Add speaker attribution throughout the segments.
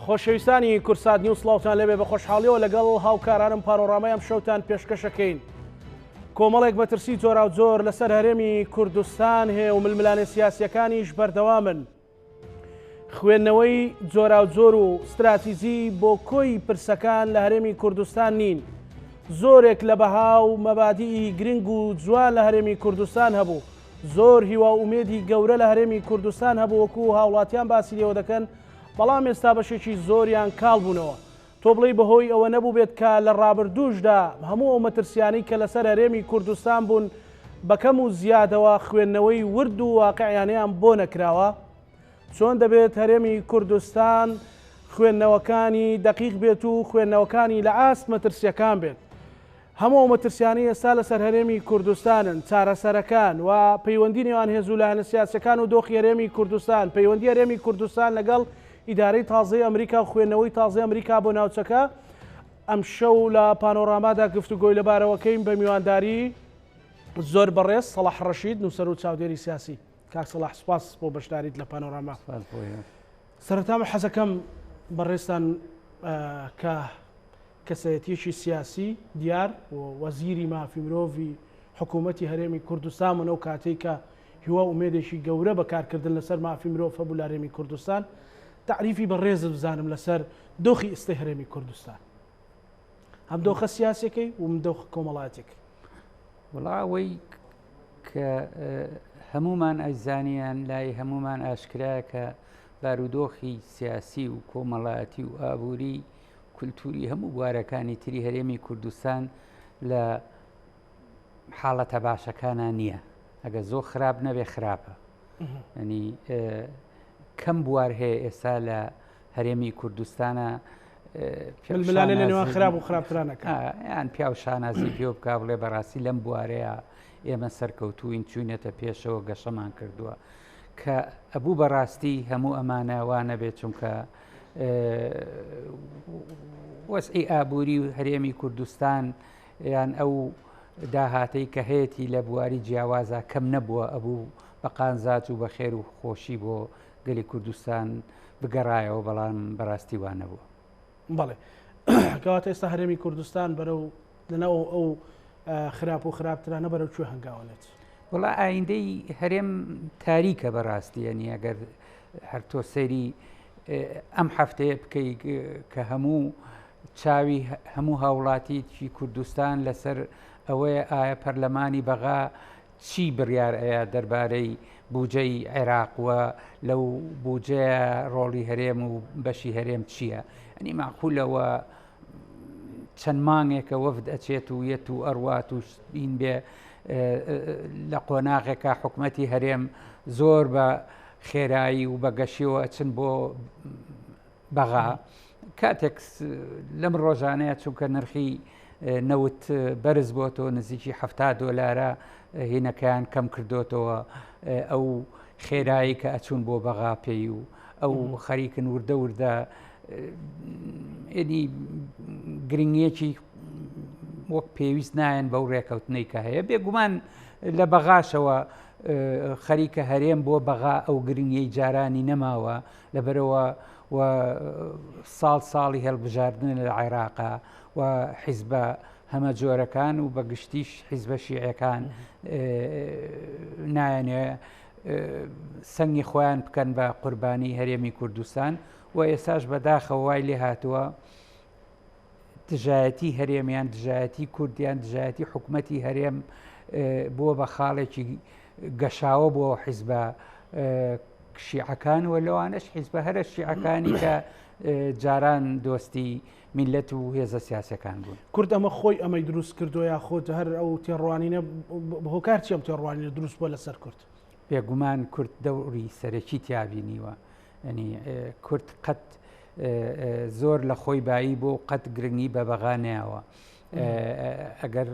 Speaker 1: خۆشەویستانی کورسات نیوز سڵاوتان لەبێ بە خۆشحاڵیەوە لەگەڵ هاوکارانم پانۆڕامەیەم شەوتان پێشکەشەکەین. کۆمەڵێک بەترسی جۆرا و جۆر لەسەر هەرێمی کوردستان هەیە و ململانە سیاسیەکانیش بەردەوامن. خوێندنەوەی جۆرا و جۆر و استراتیژی بۆ کۆی پرسەکان لە هەرێمی کوردستان نین. زۆرێک لە بەها و مەبادیئی گرنگ و جوان لە هەرێمی کوردستان هەبوو. زۆر هیوا ئومێدی گەورە لە هەرێمی کوردستان هەبوو وەکو هاوڵاتیان باسی لێوە دەکەن، بەڵام ئێستا بەشێکی زۆریان کاڵ بوونەوە. تۆ بڵێ بەهۆی ئەوە نەبوو بێت کە لە ڕابردووشدا هەموو ئەو مەترسیانی کە لەسەر هەرێمی کوردستان بوون بەکەم و زیادەوە خوێندنەوەی ورد و واقعیانەیان بۆ نەکراوە. چۆن دەبێت هەرێمی کوردستان خوێندنەوەکانی دەقیق بێت و خوێندنەوەکانی لە ئاست مەترسیەکان بێت. هەموو مەترسیانی ئێستا لەسەر هەرێمی کوردستانن، چارەسەرەکان و پەیوەندی نێوان هێزوولانە سیاسەکان و دۆخی هەرێمی کوردستان، پەیوەندی هەرێمی کوردستان لەگەڵ ئیدارەی تازەی ئەمریکا و خوێندنەوەی تازەی ئەمریکا بۆ ناوچەکە. ئەم شەو لە پانۆڕامادا گفتوگۆی لەبارەوەکەین بە میوانداری زۆر بەڕێز سەڵاح ڕەشید، نووسەر و چاودێری سیاسی. کاک سەڵاح سوپاس بۆ بەشداریت لە پانۆڕاما. سەرەتا حەزەکەم بەڕێستان کە کەسایەتیەکی سیاسی دیار و وەزیری مافی مرۆڤی حکوومەتی هەرێمی کوردستان من ئەو کاتێک کە هیوا ئومێدێکی گەورە بەکارکردن لەسەر مافی مرۆڤ هەبوو لە هەرێمی کوردستان، تعریفی بەڕێزت بزانم لەسەر دۆخی ئێستای هەرێمی کوردستان، هەم دۆخە سیاسەکەی و من دۆخە کۆمەڵاتێک.
Speaker 2: وڵاوەی کە هەمومان ئەزانیان لای هەمومان ئاشکرایە کە بارودۆخی سیاسی و کۆمەڵاتی و ئابووری کولتوری هەموو بوارەکانی تری هەرێمی کوردستان لە حاڵەتە باشەکانە نییە. ئەگە زۆر خراپ نەبێ خراپە. ینی کەم بوار هەیە ئێستا لە هەرێمی کوردستانە
Speaker 1: ململانە لە نێوان خراپ و خراپترانەکە
Speaker 2: یان پیا و شانازی پێ بکا بڵێ بەڕاستی لەم بوارەیە ئێمە سەرکەوتوین چوینەتە پێشەوە گەشەمان کردووە کە ئەبوو بەڕاستی هەموو ئەمانە وانە بێت، چونکە وەسعی ئابووری و هەرێمی کوردستان یان ئەو داهاتەی کە هەیەی لە بواری جیاوازە کەم نەبووە، ئەبوو بە قانزات و بە خێر و خۆشی بۆ گەلی کوردستان بگەڕایەوە، بەڵام بەڕاستی وان نەبووە.
Speaker 1: بەڵێ کەواتە ئێستا هەرێمی کوردستان بەرەو لەنەوە ئەو خراپ و خراپترانە بەرەو کوێ هەنگاوەنێت؟
Speaker 2: وڵا ئایندەی هەرێم تاریکە بەڕاستی، یەنی ئەگەر هەر تۆ سەیری ئەم هەفتەیە بکەی کە هەموو چاوی هەموو هاوڵاتیی کوردستان لەسەر ئەوەیە ئایا پەرلەمانی بەغا چی بڕیار ئەیە دەربارەی بودجەی عێراق وە لەو بودجەیە ڕۆڵی هەرێم و بەشی هەرێم چییە؟ ئەنی ماقولەوە چەند مانگێکە وەفد ئەچێت و یەت و ئەڕوات و این بێ لە قۆناغێکە حکومەتی هەرێم زۆر بە خێرایی و بە گەشیەوە ئەچن بۆ بەغا. کاتێک لەم ڕۆژانەیە چونکە نرخی نەوت بەرز بۆتەوە نزیکی $70 هینەکەیان کەم کردوتەوە، ئەو خێرایی کە ئەچوون بۆ بەغا پێی و ئەو خەریکن وردە وردە ئێنی گرنگیەکی وەک پێویست نایەن بەو ڕێکەوتنەی کە هەیە. بێگومان لە بەغاشەوە خەریکە هەرێم بۆ بەغا ئەو گرنگیەی جارانی نەماوە، لەبەرەوە و ساڵی هەڵبژاردن لە عێراقا و حیزبە هەمە جۆرەکان و بەگشتیش حیزبە شیعەکان نایەنێ سەنگی خۆیان بکەن بە قوربانی هەرێمی کوردستان و ئێساش بەداخەوە وای لێ هاتووە دژایەتی هەرێمیان، دژایەتی کوردیان، دژایەتی حکومەتی هەرێم بووە بە خاڵێکی گەشاوە بۆ حیزبە شیعەکان و لەوانش حیزبە هەرە شیعەکانی کە جاران دۆستی میلەت و هێزە سیاسەکان بوون.
Speaker 1: کورد ئەمە خۆی ئەمەی دروست کردو یا خۆت هەر ئەو تێڕوانینە هۆکار چی ئەم تێڕوانینە دروست بۆ لەسەر کورد؟
Speaker 2: بێگومان کورد دەوری سەرەکی تیابینیوە، ینی کورد قەت زۆر لە خۆی بایی بۆ قەت گرنگی بە بەغا نەیەوە. ئەگەر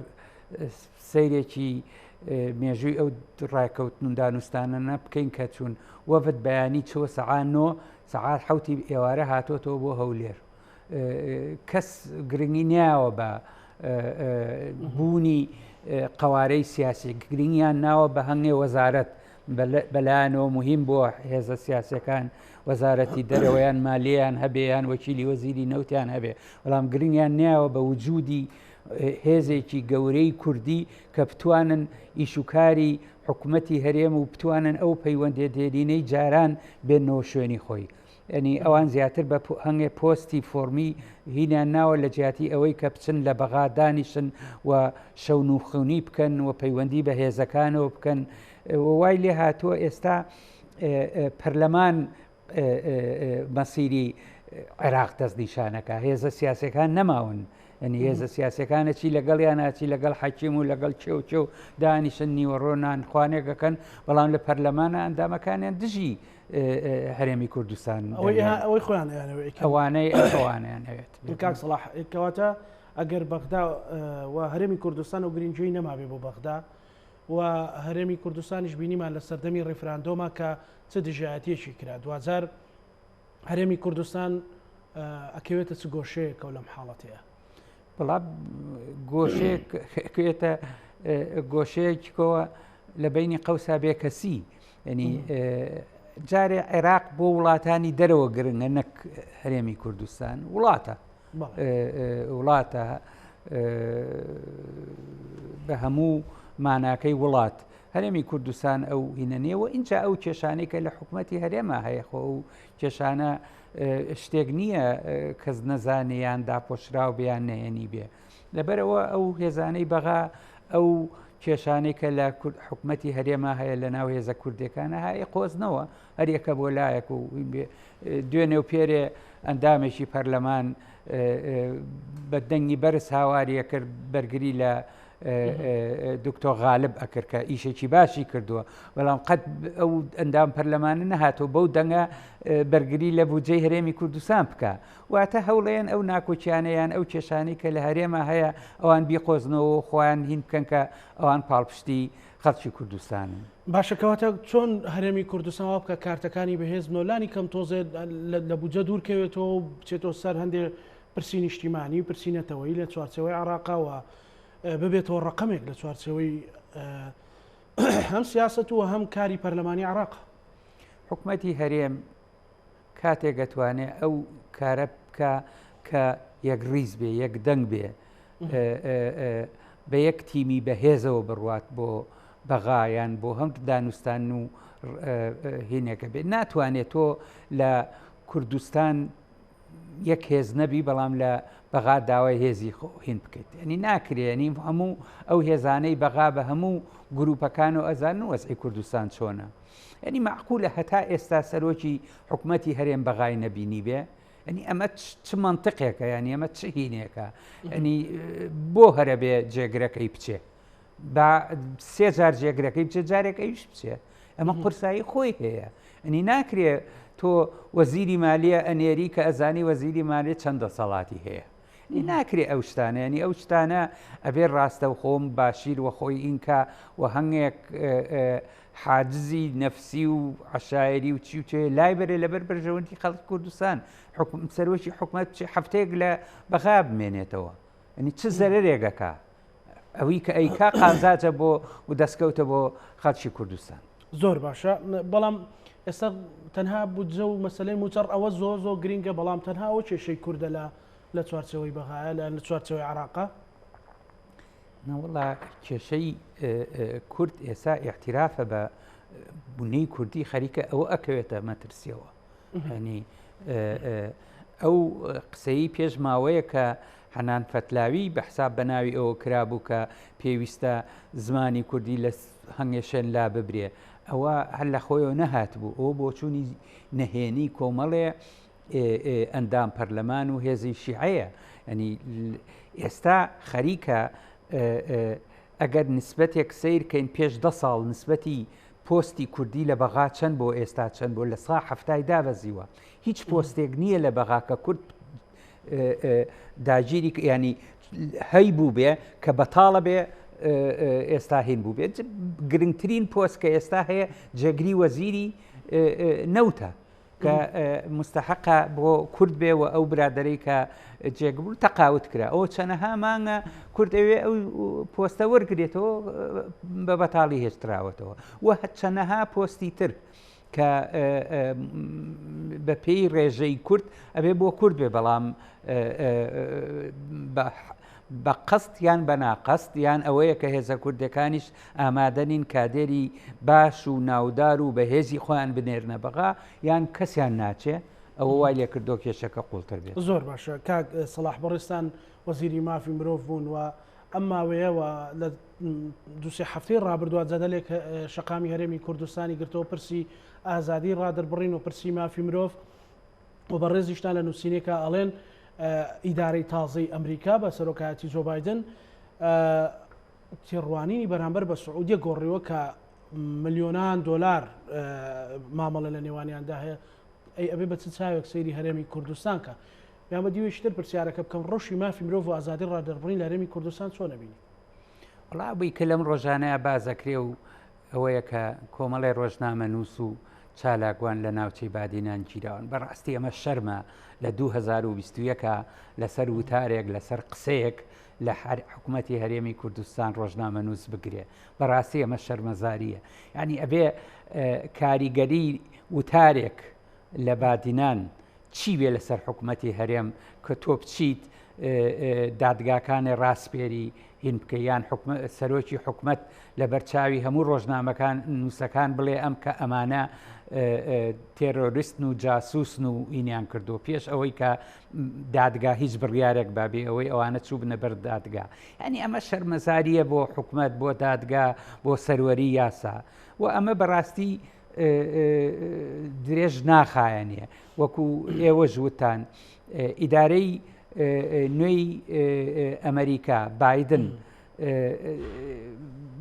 Speaker 2: سەیرێکی مێژووی ئەو ڕایکەوتن و دانوستانە بکەین کە چوون وەفد بەیانی چوە سەعات 9 سەعات 7 ئێوارە هاتۆتەوە بۆ هەولێر، کەس گرنگی نیاوە بە بوونی قوارەی سیاسی، گرنگیان ناوە بە هەنگێ وەزارەت بەلایەنەوە مهم بۆ هێزە سیاسەکان وەزارەتی دەرەوەیان مالیان هەبێیان وەکیلی وەزیری نەوتیان هەبێ بەڵام گرنگیان نیاوە بە وجودی هێزێکی گەورەی کوردی کە بتوانن ئیشوکاری حکوومەتی هەرێم و بتوانن ئەو پەیوەندێ دێرینەی جاران بێنەوە شوێنی خۆی ینی ئەوان زیاتر بە هەنگێ پۆستی فۆرمی هینیان ناوە لە جیاتی ئەوەی کە بچن لە بەغا دانیشن و شەون و خونی بکەن و پەیوەندی بە هێزەکانەوە بکەن وای لێ هاتووە ئێستا پەرلەمان مەسیری عێراق دەستنیشانەکە هێزە سیاسەکان نەماون ئەنی هێزە سیاسەکانە چی لەگەڵیان ناچی لەگەڵ حەکیم و لەگەڵ چێ و دانیشن نیوەڕۆنان خوانێگەکەن بەڵام لە پەرلەمانە ئەندامەکانیان دژی هەرێمی کوردستان
Speaker 1: ئەوەی خۆیان
Speaker 2: ئەوانەی ئەوانیان هەوێت
Speaker 1: کاک سەلاح کەواتە ئەگەر بەغدا و هەرێمی کوردستان و گرنگجوی نەمابێ بۆ بەغدا و هەرێمی کوردستانیش بینیمان لە سەردەمی ڕێفراندۆما کە چ دژایەتیەکی کرا دوجار هەرێمی کوردستان ئەکەوێتە چ گۆشەیەکە و لەم حاڵەتەیە
Speaker 2: بەڵام گۆشەیەکێتە گۆشەیەکەوە لە بینی قەوسا بێکەسی ینی جارێ عێراق بۆ وڵاتانی دەرەوە گرنگە نەک هەرێمی کوردستان وڵاتە بە هەموو ماناکەی وڵات هەرێمی کوردستان ئەو هینەنێەوە اینجا ئەو کێشانەی کە لە حکوومەتی هەرێمە هەیە خۆ و کێشانە شتێک نییە کەس نەزانیان داپۆشراو بیان نەهێنی بێ لەبەرەوە ئەو هێزانەی بەغا ئەو کێشانەی کە لە حکوومەتی هەرێمە هەیە لە ناو هێزە کوردەکانە هەیە قۆزنەوە هەریەکە بۆ لایەک و دوێنێ و پێرێ ئەندامێکی پەرلەمان بە دەنگی بەرز هاواریە کرد بەرگری لە دکتۆر غالب ئەکرد کە ئیشێکی باشی کردووە بەڵام قەت ئەو ئەندام پەرلەمانە نەهاتەوە بەو دەنگە بەرگری لە بودجەی هەرێمی کوردستان بکە واتە هەوڵەیەن ئەو ناکۆچیانەیان ئەو کێشانەی کە لە هەرێمە هەیە ئەوان بیقۆزنەوە خۆیان هین بکەن کە ئەوان پاڵپشتی خەڵکی کوردستانن
Speaker 1: باشەکەواتە چۆن هەرێمی کوردستان وا بکە کارتەکانی بەهێز نۆلانی کەم تۆزێ لە بودجە دوورکەوێتەوە بچێتەوە سەر هەندێک پرسی نیشتیمانی و پرسیینەتەوەی لە چوارچەوەی عێراقاوە ببێتەوە ڕقمێک لە چوارچەوەی هەم سیاست و هەم کاری پەرلەمانی عێراق
Speaker 2: حکوومەتی هەرێم کاتێک دەتوانێت ئەو کارە بکە کە یەک ڕیز بێ یەک دەنگ بێ بە یەک تیمی بەهێزەوە بڕوات بۆ بەغایان بۆ هەم دانوستان و هینێکە بێت ناتوانێت تۆ لە کوردستان یەک هێز نەبی بەڵام لە بەغا داوای هێزی هین بکەیت ئەنی ناکرێنی هەموو ئەو هێزانەی بەغا بە هەموو گروپەکان و ئەزان و وەزعی کوردستان چۆنە ئەنی معقولە هەتا ئێستا سەرۆکی حکوومەتی هەرێم بەغای نەبینی بێ ئەنی ئەمە چ منطقێکە ینی ئەمە چ هینێکە ئەنی بۆ هەرە بێ جێگرەکەی بچێ با سێ جار جێگرەکەی بچێ جارێکەیش بچێ ئەمە قورسایی خۆی هەیە ئەنی ناکرێ تۆ وەزیری مالیە ئەنێری کە ئەزانی وەزیری مالیە چەند دەسەڵاتی هەیە ناکرێ ئەو شتانە ینی ئەو شتانە ئەبێ ڕاستە و خۆم باشیر وە خۆی ئینکە و هەنگێک حاجزی نەفسی و عشاعری و چی و چێ لای بەرێ لەبەر بەرژەوەندی خەڵکی کوردستان سەرۆکی حکوومەت هەفتەیەک لە بەغا بمێنێتەوە ئەنی چ زەرەرێگەکە ئەوەی کە ئەیکا قازاجە بۆ و دەستکەوتە بۆ خەڵکی کوردستان
Speaker 1: زۆر باشە بەڵام ئێستا تەنها بودجە و مەسلەی موچەڕ ئەوە زۆر زۆر گرینگە بەڵام تەنها ئەوە کێشەی کووردە لە چوارچەوەی بەغایە لە چوارچەوەی عێراقا
Speaker 2: نەوەڵا کێشەی کورد ئێستا ئیحتیرافە بە بوونەی کوردی خەریکە ئەوە ئەکەوێتە مەترسیەوە ینی ئەو قسەی پێش ماوەیە کە حەنان فەتلاوی بە حساب بە ناوی ئەوە کرابوو کە پێویستە زمانی کوردی لە هەنگێشێن لا ببرێ ئەوە هەر لە خۆیەوە نەهات بوو ئەو بۆ چوونی نەهێنی کۆمەڵێ ئەندام پەرلەمان و هێزی شیعەیە ینی ئێستا خەریکە ئەگەر نسبەتێک سیرکەین پێش 10 ساڵ نسبەتی پۆستی کوردی لە بەغا چەند بۆ ئێستا چەند بۆ لە سا هەفتای دابەزیوە هیچ پۆستێک نییە لە بەغا کە کورد داگیری ینی هەی بوو بێ کە بەتاڵە بێ ئێستا هین بوو بێت گرنگترین پۆست کە ئێستا هەیە جێگری وەزیری نەوتە کە مستحقە بۆ کورد بێ و ئەو برادەرەی کە جێگبوو تەقاوت کرا ئەو چەنەها مانگە کورد ئەوێ ئەو پۆستە وەرگێتەوە بە بەتاڵی هێشتراوەتەوە و چەنەها پۆستی تر کە بە پێی ڕێژەی کورد ئەبێ بۆ کورد بێ بەڵام بە قەست یان بە ناقەست یان ئەوەیە کە هێزە کوردەکانیش ئامادەنین کادێری باش و ناودار و بەهێزی خۆیان بنێرنە بەغا یان کەسیان ناچێ ئەوە وای لێ کردو کێشەکە قوڵتر بێت.
Speaker 1: زۆر باشە کاک سەلاح بەڕێستان وەزیری مافی مرۆڤ بوون و ئەم ماوەیەوە لە دوسێ هەفتەی ڕابردووە جەدەلێک شەقامی هەرێمی کوردستانی گرتەوە پرسی ئازادی ڕادربڕین و پرسی مافی مرۆڤ و بەڕێزیشتان لە نووسینێکە ئەڵێن ئیدارەی تازەی ئەمریکا بە سەرۆکایەتی جۆ بایدن تێڕوانینی بەرامبەر بە سعودیە گۆڕیوە کە ملیۆنان دۆلار مامەڵە لە نێوانیاندا هەیە ئەی ئەبێ بە چ چاوێک سەیری هەرێمی کوردستان کە یان بە دیوێشتر پرسیارەکە بکەم ڕۆژی مافی مرۆڤ و ئازادی ڕادربڕین لە هەرێمی کوردستان چۆن نەبینی؟
Speaker 2: وڵا بووی کە لەم ڕۆژانەیە بازەکرێ و ئەوەیە کە کۆمەڵی ڕۆژنامە نووس و چالاکوان لە ناوچەی بادینان گیراون بەڕاستی ئەمە شەرمە لە 2021 لەسەر وتارێک لەسەر قسەیەک لە حکوومەتی هەرێمی کوردستان ڕۆژنامە نووس بگرێ بەڕاستی ئەمە شەرمەزاریە ینی ئەبێ کاریگەری وتارێک لە بادینان چی بێ لەسەر حکوومەتی هەرێم کە تۆ بچیت دادگاکانی ڕاستپێری هین بکەیان سەرۆکی حکوومەت لە بەرچاوی هەموو ڕۆژنامەکان نووسەکان بڵێ ئەم کە ئەمانە تێرۆریستن و جاسووسن و ئینیان کردو پێش ئەوەی کە دادگا هیچ بڕیارێک بابێ ئەوەی ئەوانە چوو بنە بەر دادگا ینی ئەمە شەرمەزاریە بۆ حکوومەت بۆ دادگا بۆ سەروەری یاسا و ئەمە بەڕاستی درێژ ناخایەنە وەکو ئێوە ژوتان ئیدارەی نوێی ئەمریکا بایدن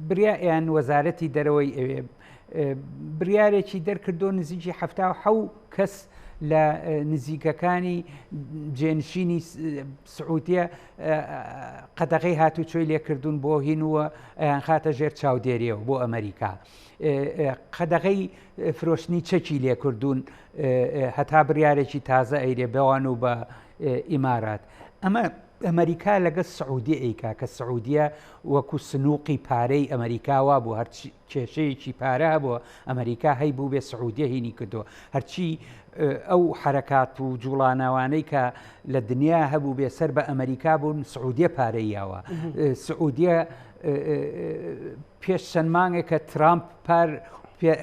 Speaker 2: بریایان وەزارەتی دەرەوەی ئەوێ بریارێکی دەرکردو نزیکی 77 کەس لە نزیکەکانی جێنشینی سعودیە قەدەغەی هاتوچۆی لێکردوون بۆ هینووە ئەیان خاتە ژێر چاودێریەوە بۆ ئەمریکا قەدەغەی فرۆشتنی چەکی لێکردوون هەتا بریارێکی تازە ئەیرێ بەوان و بە ئیمارات ئەمە ئەمریکا لەگە سعودی ئەیکا کە سعودیە وەکو سنووقی پارەی ئەمریکاوا بوو هەر کێشەیەکی پارە بۆ ئەمریکا هەی بوو بێ سعودیە هینی کردو هەرچی ئەو حرکات و جوڵاناوانەی کە لە دنیا هەبوو بێ سەر بە ئەمریکا بوون سعودیە پارەیاوە سعودیە پێش چەند مانگێک کە ترامپ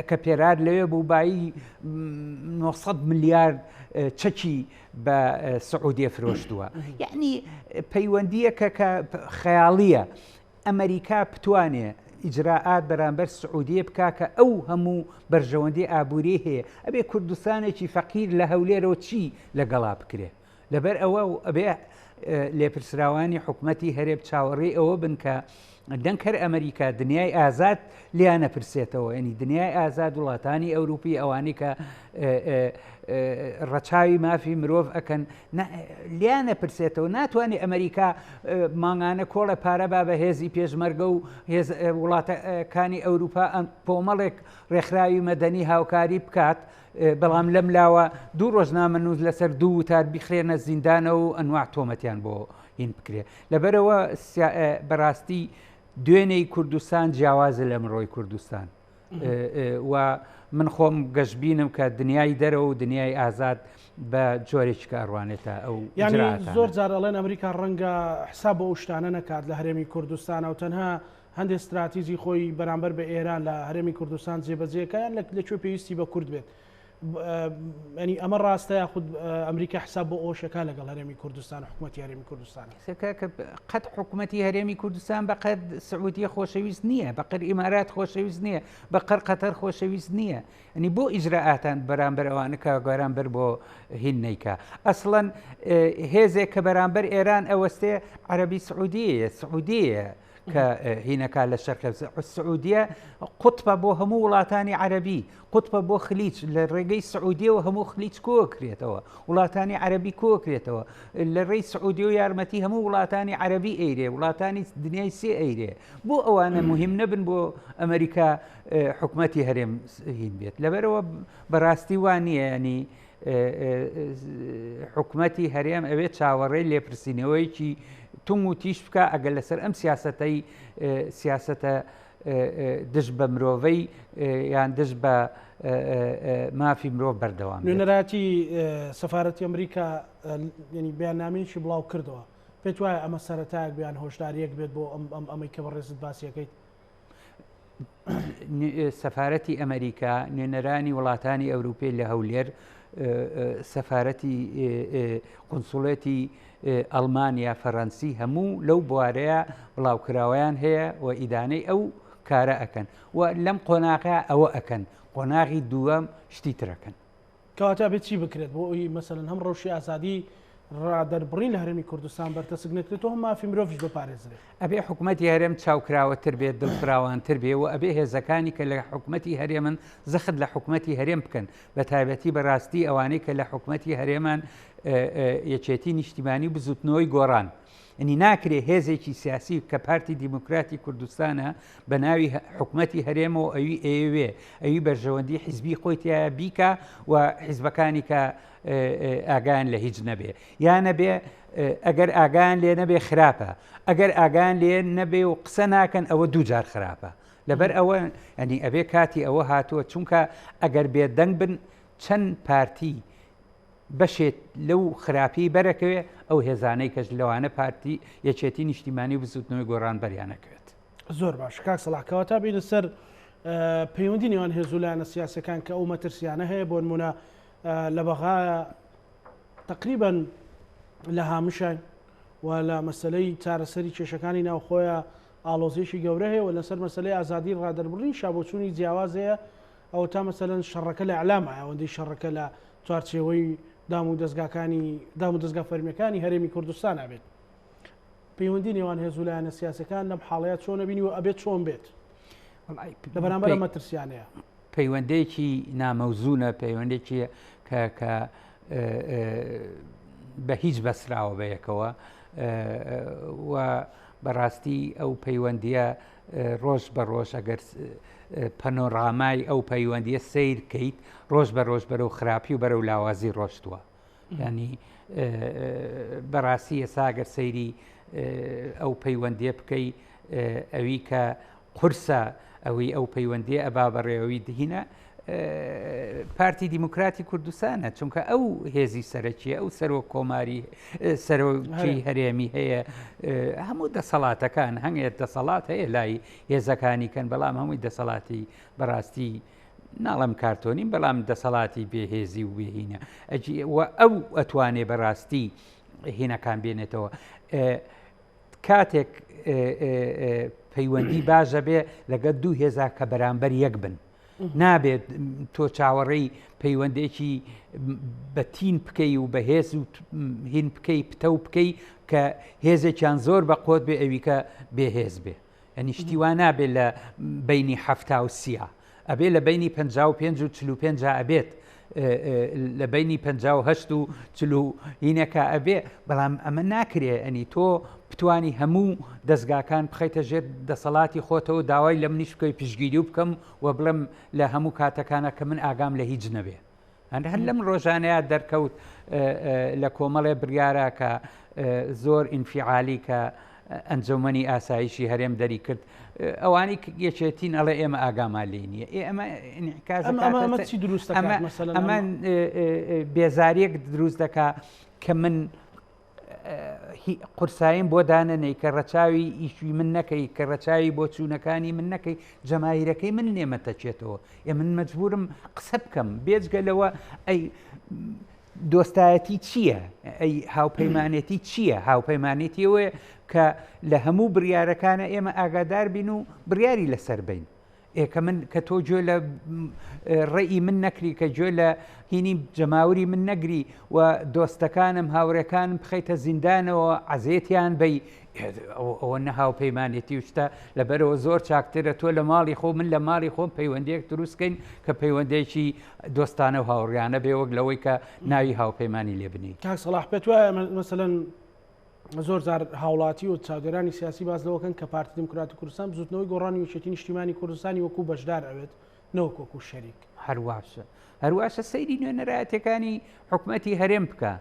Speaker 2: کە پێرار لەوێ بوو بایی 900 ملیارد چەکی بە سعودیە فرۆشتووە یعنی پەیوەندیەکە کە خەیاڵیە ئەمریکا بتوانێ ئیجراعات بەرامبەر سعودیە بکا کە ئەو هەموو بەرژەوەندی ئابووری هەیە ئەبێ کوردستانێکی فەقیر لە هەولێرەوە چی لەگەڵا بکرێ لەبەر ئەوە ئەبێ لێپرسراوانی حکوومەتی هەرێب چاوەڕێی ئەوە بن کە دەنکەر ئەمریکا دنیای ئازاد لیانە پرسێتەوە ینی دنیای ئازاد وڵاتانی ئەوروپی ئەوانی کە ڕەچاوی مافی مرۆڤ ئەکەن لیانە پرسێتەوە ناتوانێت ئەمریکا ماگانە کۆڵە پارە با بە هێزی پێشمەرگە و وڵاتەکانی ئەوروپا پۆمەڵێک ڕێکخراوی مەدەنی هاوکاری بکات بەڵام لەم لاوە دوو ڕۆژنامە نووس لەسەر دوو وتار بیخرێنە زیندانە و ئەنواع تۆمەتیان بۆ هین بکرێ لەبەرەوە بەڕاستی دوێنەی کوردستان جیاوازە لە مرۆی کوردستان و من خۆم گەشتبینم کە دنیای دەرەوە و دنیای ئازاد بە جۆرێکی کاڕوانێتە ئەو
Speaker 1: یعنی زۆر جار ئەڵێن ئەمریکا ڕەنگە حساب بە ئەو شتانە نەکات لە هەرێمی کوردستان و تەنها هەندێک استراتیژی خۆی بەرامبەر بە ئێران لە هەرێمی کوردستان جێبەجێکیان لەکوێ پێویستی بە کورد بێت ینی ئەمە ڕاستە یاخود ئەمریکا حساب بۆ ئەوشەکە لەگەڵ هەرێمی کوردستان و حکوومەتی هەرێمی کوردستان
Speaker 2: قەت حکوومەتی هەرێمی کوردستان بەقەر سعودیە خۆشەویست نییە بەقەر ئیمارات خۆشەویست نییە بەقەر قەتەر خۆشەویست نییە ئەنی بۆ ئیجراعاتان بەرامبەر ئەوانە کە گۆرانبەر بۆ هین نیکە ئەسڵەن هێزێک کە بەرامبەر ئێران ئەوەستێ عەرەبی سعودیە کە هینەکە لە شەرق سعودیە قوتبە بۆ هەموو وڵاتانی عەرەبی قوتبە بۆ خلیج لە ڕێگەی سعودیەوە هەموو خلیج کۆکرێتەوە وڵاتانی عەرەبی کۆکرێتەوە لە ڕێی سعودی و یارمەتی هەموو وڵاتانی عەرەبی ئەیرێ وڵاتانی دنیای سێ ئەیرێ بۆ ئەوانە مهم نەبن بۆ ئەمریکا حکوومەتی هەرێم هین بێت لەبەرەوە بەڕاستی وان نییە ینی حکوومەتی هەرێم ئەوێت چاوەڕێی لێپرسینەوەیکی تونگ و تیش بکە ئەگەر لەسەر ئەم سیاسەتەی سیاسەتە دژ بە مرۆڤەی یان دژ بە مافی مرۆڤ بەردەوام
Speaker 1: نوێنەراتی سەفارەتی ئەمریکا ینی بیاننامەیەکی بڵاو کردەوە پێت وایە ئەمە سەرەتایەک بیان هۆشداریەک بێت بۆ ئەمەی کە بەڕێزت باسیەکەیت
Speaker 2: سەفارەتی ئەمریکا نوێنەرانی وڵاتانی ئەوروپی لە هەولێر سەفارەتی قونسوڵێتی ئەڵمانیا فەڕەنسی هەموو لەو بوارەیە بڵاوکراوەیان هەیە و ئیدانەی ئەو کارە ئەکەن و لەم قۆناغە ئەوە ئەکەن قۆناغی دووەم شتی ترەکەن
Speaker 1: کەواتە بێت چی بکرێت بۆ ئەوی مەسەلەن هەم ڕەوشی ئازادی ڕادەربڕین لە هەرێمی کوردستان بەرتەسک نەکرێتەوە مافی مرۆڤیش بپارێزرێت
Speaker 2: ئەبێ حکوومەتی هەرێم چاوکراوەتر بێت دڵفراوانتر بێ و ئەبێ هێزەکانی کە لە حکوومەتی هەرێمن زەخت لە حکوومەتی هەرێم بکەن بە تایبەتی بەڕاستی ئەوانەی کە لە حکوومەتی هەرێمان یەکێتی نیشتیمانی بزوتنەوەی گۆڕان ئەنی ناکرێ هێزێکی سیاسی کە پارتی دیموکراتی کوردستانە بە ناوی حکوومەتی هەرێمەوە ئەوی ئێوێ ئەوی بەرژەوەندی حیزبی خۆیتیایە بیکە و حیزبەکانی کە ئاگان لە هیچ نەبێ یان نەبێ ئەگەر ئاگان لێ نەبێ خراپە ئەگەر ئاگان لێ نەبێ و قسە ناکەن ئەوە دووجار خراپە لەبەر ئەوە ئەنی ئەبێ کاتی ئەوە هاتووە چونکە ئەگەر بێدەنگ بن چەند پارتی بەشێت لەو خراپی بەرەکەوێ ئەو هێزانەی کەش لەوانە پارتی یەکێتی نیشتیمانی و بزوتنەوەی گۆڕان بەریانەکەوێت
Speaker 1: زۆر باش کاک سەڵاحکەوە تا بینە سەر پەیوەندی نێوان هێزوولایەنە سیاسەکان کە ئەو مەترسیانە هەیە بۆ نمونە لە بەغایە تقریبا لە هامشان و لە مەسلەی چارەسەری کێشەکانی ناوخۆیە ئاڵۆزیێکی گەورە هەیە و لەسەر مەسلەی ئازادی ڕادەربڕین شابۆچوونی جیاوازەیە ئەو تا مەسەلەن شەڕەکە لە ئەعلامە ئەوەندەی شەڕەکە لە چوارچێوەی دام و دەستگا فەرمیەکانی هەرێمی کوردستان ئابێت پەیوەندی نێوان هێزوولایەنە سیاسەکان لەم حاڵەیە چۆن نەبینی و ئەبێت چۆن بێت لە بەرامبەر ئەمە مەترسیانەیە
Speaker 2: پەیوەندێکی نامەوزونە پەیوەندێکی کە بە هیچ بەسراوە بەیەکەوە و بەڕاستی ئەو پەیوەندیە ڕۆژ بە ڕۆژ ئەگەر پەنۆڕامای ئەو پەیوەندیە سیر کەیت ڕۆژ بە ڕۆژ بەرەو خراپی و بەرەو لاوازی ڕۆشتووە ینی بەڕاستی ئێساگەر سەیری ئەو پەیوەندیە بکەی ئەوی کە قورسە ئەوەی ئەو پەیوەندیە ئەبا بەڕێەوەی دهینە پارتی دیموکراتی کوردستانە چونکە ئەو هێزی سەرەکیە ئەو سەرۆک کۆماری سەرۆکی هەرێمی هەیە هەموو دەسەڵاتەکان هەنگێت دەسەڵات هەیە لای هێزەکانی کەن بەڵام هەمووی دەسەڵاتی بەڕاستی ناڵم کارتۆنیم بەڵام دەسەڵاتی بێهێزی و بێهینە ئەو ئەتوانێ بەڕاستی هینەکان بێنێتەوە کاتێک پەیوەندی باشە بێ لەگەڵ دوو هێزا کە بەرامبەر یەک بن نابێت تۆ چاوەڕێی پەیوەندێکی بەتین بکەی و بە هێز و هین بکەی پتە و بکەی کە هێزێکیان زۆر بە قۆت بێ ئەوی کە بێهێز بێ ئەنی شتیوان نابێت لە بینی هەفتا و سیە ئەبێ لە بینی 55 و 45 ئەبێت لە بینی 58 و 40 هینەکە ئەبێ بەڵام ئەمە ناکرێ ئەنی تۆ بتوانی هەموو دەستگاکان بخەیتە ژێر دەسەڵاتی خۆتەوە داوای لە منیش بکەی پشگیری و بکەم و بڵم لە هەموو کاتەکانە کە من ئاگام لە هیچ نەبێ هەر لەم ڕۆژانەیە دەرکەوت لە کۆمەڵێ بریارە کە زۆر ئینفیعالی کە ئەنجومەنی ئاسایشی هەرێم دەری کرد ئەوانی یەکێتین ئەڵێ ئێمە ئاگامان لێ نییە ئەمە ئەمان بێزاریەک دروست دەکا کە من قورساییم بۆ دانەنەی کە ڕەچاوی ئیشوی من نەکەی کە ڕەچاوی بۆ چوونەکانی من نەکەی جەماهیرەکەی من نێمەتەچێتەوە من مەجبورم قسە بکەم بێجگەلەوە ئەی دۆستایەتی چییە؟ ئەی هاوپەیمانێتی چییە؟ هاوپەیمانێتیەوە کە لە هەموو بریارەکانە ئێمە ئاگادار بین و بریاری لەسەر بین کە من کە تۆ گوێ لە ڕێی من نەکری کە گوێ لە هینی جەماوری من نەگری و دۆستەکانم هاوڕێکانم بخەیتە زیندانەوە عەزێتیان بەی ئەوە نە هاوپەیمانێتی وشتە لەبەرەوە زۆر چاکترە تۆ لە ماڵی خۆ من لە ماڵی خۆم پەیوەندێک دروستکەین کە پەیوەندێکی دۆستانە و هاوڕیانە بێ وەک لەوەی کە ناوی هاوپەیمانی لێ بنی
Speaker 1: کاک سەڵاح پێت وایە مەسەلەن زۆر جار هاوڵاتی و چاودێرانی سیاسی باز لەوەکەن کە پارتی دیموکراتی کوردستان بزوتنەوەی گۆڕانی یەکێتی نیشتیمانی کوردستانی وەکو بەشدار ئەوێت نەوەک وەکو شەریک
Speaker 2: هەرواشە سەیری نوێنەرایەتەکانی حکوومەتی هەرێم بکە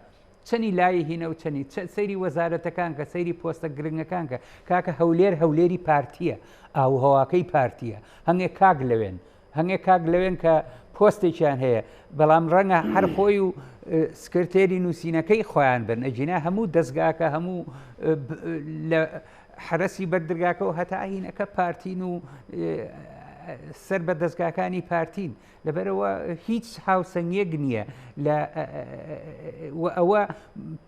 Speaker 2: چەنی لای هینە و چەنی سەیری وەزارەتەکان کە سەیری پۆستە گرنگەکان کە کاکە هەولێری پارتیە ئاوهەواکەی پارتیە هەنگێک کاک لەوێن کە پۆستێکیان هەیە بەڵام ڕەنگە هەر خۆی و سکرتێری نووسینەکەی خۆیان بن ئەجینا هەموو دەستگاکە هەموو لە حرەسی بەردرگاکەەوە هەتا هینەکە پارتین و سەر بە دەستگاکانی پارتین لەبەرەوە هیچ هاوسەنگێک نییە ئەوە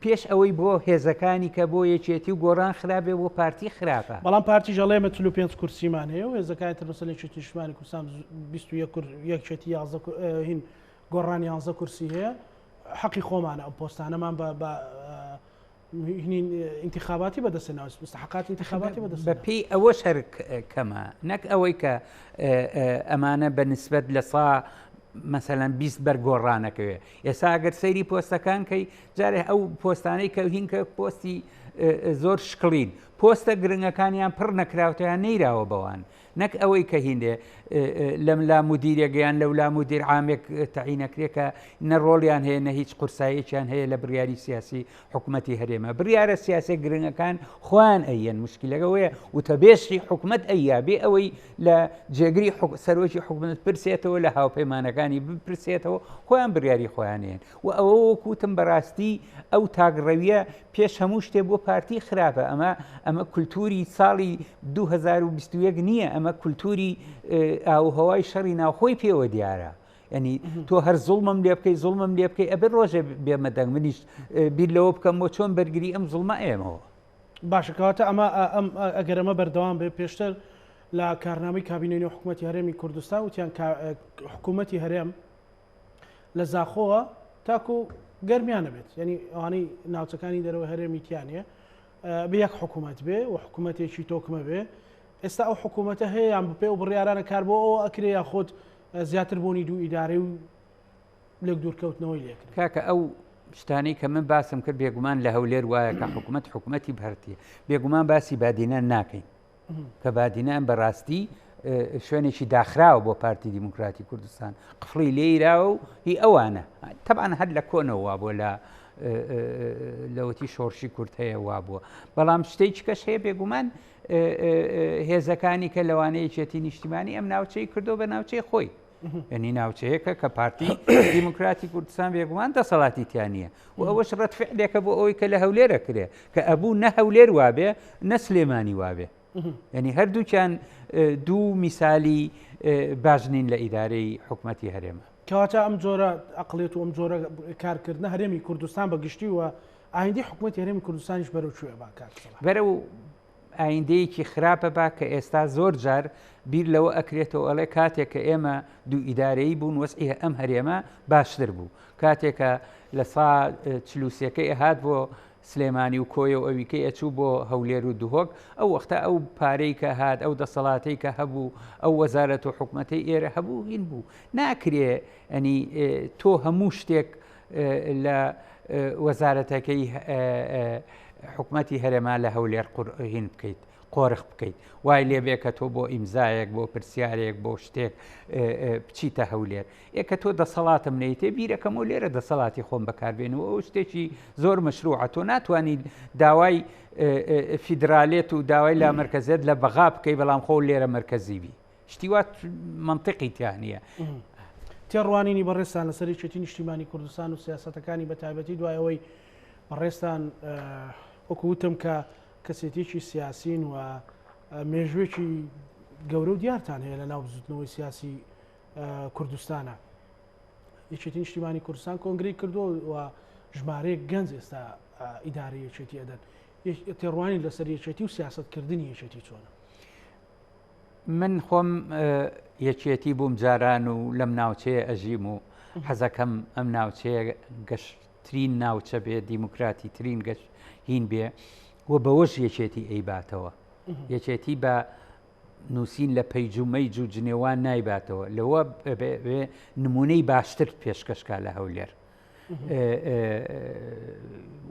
Speaker 2: پێش ئەوەی بۆ هێزەکانی کە بۆ یەکێتی و گۆڕان خراپێ بۆ پارتی خراپە
Speaker 1: بەڵام پارتی ژەڵێمە 45 کورسیمان هەیە و هێزەکانی تەمەسەلی نیشتیمانی کوردستان 21 هین گۆڕانی 11 کورسی هەیە حەقی خۆمانە ئەم پۆستانەمان بە انتخاباتی بەدەستێناوە مستحقاتی انتخاباتی بەدەست
Speaker 2: بە پێی ئەوە شەر کەمە نەک ئەوەی کە ئەمانە بە نسبەت لە سا مەسەلاً 20 بەرگۆڕانەکەوێ ئێستا ئەگەر سەیری پۆستەکان کەی جارێ ئەو پۆستانەی کە هینکە پۆستی زۆر شکڵین پۆستە گرنگەکانیان پڕ نەکراوتیان نەیراوە بەوان نەک ئەوەی کە هیندێ لەم لا مدیرێگەیان لەو لا مدیر عامێک تەعینەکرێکە نەڕۆڵیان هەیە نە هیچ قورساییەکیان هەیە لە بڕیاری سیاسی حکوومەتی هەرێمە بڕیارە سیاسی گرنگەکان خۆیان ئەیەن مشکلەکەوەیە وتەبێشی حکوومەت ئەیە بێ ئەوەی لە جێگری سەرۆکی حکوومەت پرسێتەوە لە هاوپەیمانەکانی بپرسێتەوە خۆیان بڕیاری خۆیانێن و ئەوە وەکوتم بەڕاستی ئەو تاگڕەویە پێش هەموو شتێ بۆ پارتی خراپە ئەمە کولتوری ساڵی 2021 نییە ئەمە کولتوری ئاوهەوای شەڕی ناوخۆی پێوە دیارە ینی تۆ هەر زوڵمم لێ بکەی زوڵمم لێ بکەی ئەبێ ڕۆژێ بێمەدەنگ منیش بیر لەوە بکەم بۆ چۆن بەرگری ئەم زوڵمە ئێمەوە
Speaker 1: باشەکەواتە ئەمە ئەگەر ئەمە بەردەوام بێ پێشتر لە کارنامەی کابینەی حکوومەتی هەرێمی کوردستان وتیان حکوومەتی هەرێم لە زاخۆوە تاکو گەرمیانە بێت ینی ئەوانەی ناوچەکانی دەرەوە هەرێمیتیانە بە یەک حکوومەت بێ و حکوومەتێکی تۆکمە بێ ئێستا ئەو حکوومەتە هەیە یان بپێ و بڕیارانە کار بۆ ئەوە ئەکرێ یا خۆت زیاتر بوونی دوو ئیدارەی و لێک دوورکەوتنەوەی لێکرد
Speaker 2: کاکە ئەو شتانی کە من باسم کرد بێگومان لە هەولێر وایە کە حکوومەتی بەرتیە بێگومان باسی بادینان ناکەین کە بادینان بەڕاستی شوێنێکی داخراوە بۆ پارتی دیموکراتی کوردستان قفڵی لێیراوە و هی ئەوانە تەبعاً هەر لە کۆنەوە بۆ لە لەوەتی شۆڕشی کورت هەیە وا بووە بەڵام شتێکی کەش هەیە بێگومان هێزەکانی کە لەوانەیەکێتی نیشتیمانی ئەم ناوچەی کردو بە ناوچەی خۆی ینی ناوچەیەکە کە پارتی دیموکراتی کوردستان بێگومان دەسەڵاتی تیانە و ئەوەش ڕەتفعلێکە بۆ ئەوەی کە لە هەولێرە کرێ کە ئەبوو نە هەولێر وابێ نە سلێمانی وابێ ینی هەردووکیان دوو میسالی باشنین لە ئیدارەی حکوومەتی هەرێمە
Speaker 1: کەواتە ئەم جۆرە ئەقلێت و ئەم جۆرە کارکردنە هەرێمی کوردستان بە گشتی وە ئایندی حکوومەتی هەرێمی کوردستانیش بەرەو کوێ
Speaker 2: بەرە و ئایندەیەکی خراپە با کە ئێستا زۆر جار بیر لەوە ئەکرێتەوە ئەڵێ کاتێک کە ئێمە دوو ئیدارەیی بوون وەسعی ئەم هەرێمە باشتر بوو کاتێکە لە سا چلووسەکەی ئەهات بۆ سلێمانی و کۆیە و ئەویکەی ئەچوو بۆ هەولێر و دوهۆک ئەو وەختە ئەو پارەی کە هات ئەو دەسەڵاتەی کە هەبوو ئەو وەزارەت و حکوومەتەی ئێرە هەبوو هین بوو ناکرێ ئەنی تۆ هەموو شتێک لە وەزارەتەکەی حکوومەتی هەرێما لە هەولێر هین بکەیت قۆرخ بکەیت وای لێبێ کە تۆ بۆ ئیمزایەک بۆ پرسیارێک بۆ شتێک بچیتە هەولێر ئێکە تۆ دەسەڵاتم نەیتێ بیرەکەم و لێرە دەسەڵاتی خۆم بەکاربێنەوە ئەو شتێکی زۆر مەشروعە تۆ ناتوانیت داوای فیدرالێت و داوای لا مرکزێت لە بەغا بکەی بەڵام خۆ لێرە مرکزیبی شتیوات منطقی تیانە
Speaker 1: تێڕوانینی بەڕێستان لەسەری چێتی نیشتیمانی کوردستان و سیاسەتەکانی بە تایبەتی دوایەوەی بەڕێستان وەکووتم کە کەسێتێکی سیاسین و مێژوێکی گەورە و دیارتان هەیە لە ناو بزوتنەوەی سیاسی کوردستانە یەکێتی نیشتیمانی کوردستان کۆنگری کردو و ژمارەیەک گەنج ئێستا ئیدارەی یەکێتی ئەدەن تێڕوانی لەسەر یەکێتی و سیاستکردنی یەکێتی چۆنە
Speaker 2: من خۆم یەکێتی بووم جاران و لەم ناوچەیە ئەژیم و حەزەکەم ئەم ناوچەیە گەشتترین ناوچە بێ دیموکراتی ترین گەشت هین بێ و بەوەش یەکێتی ئەیباتەوە یەکێتی بە نووسین لە پەیجومەیج و جنێوان نایباتەوە لەوە نمونەی باشتر پێشکەشکا لە هەولێر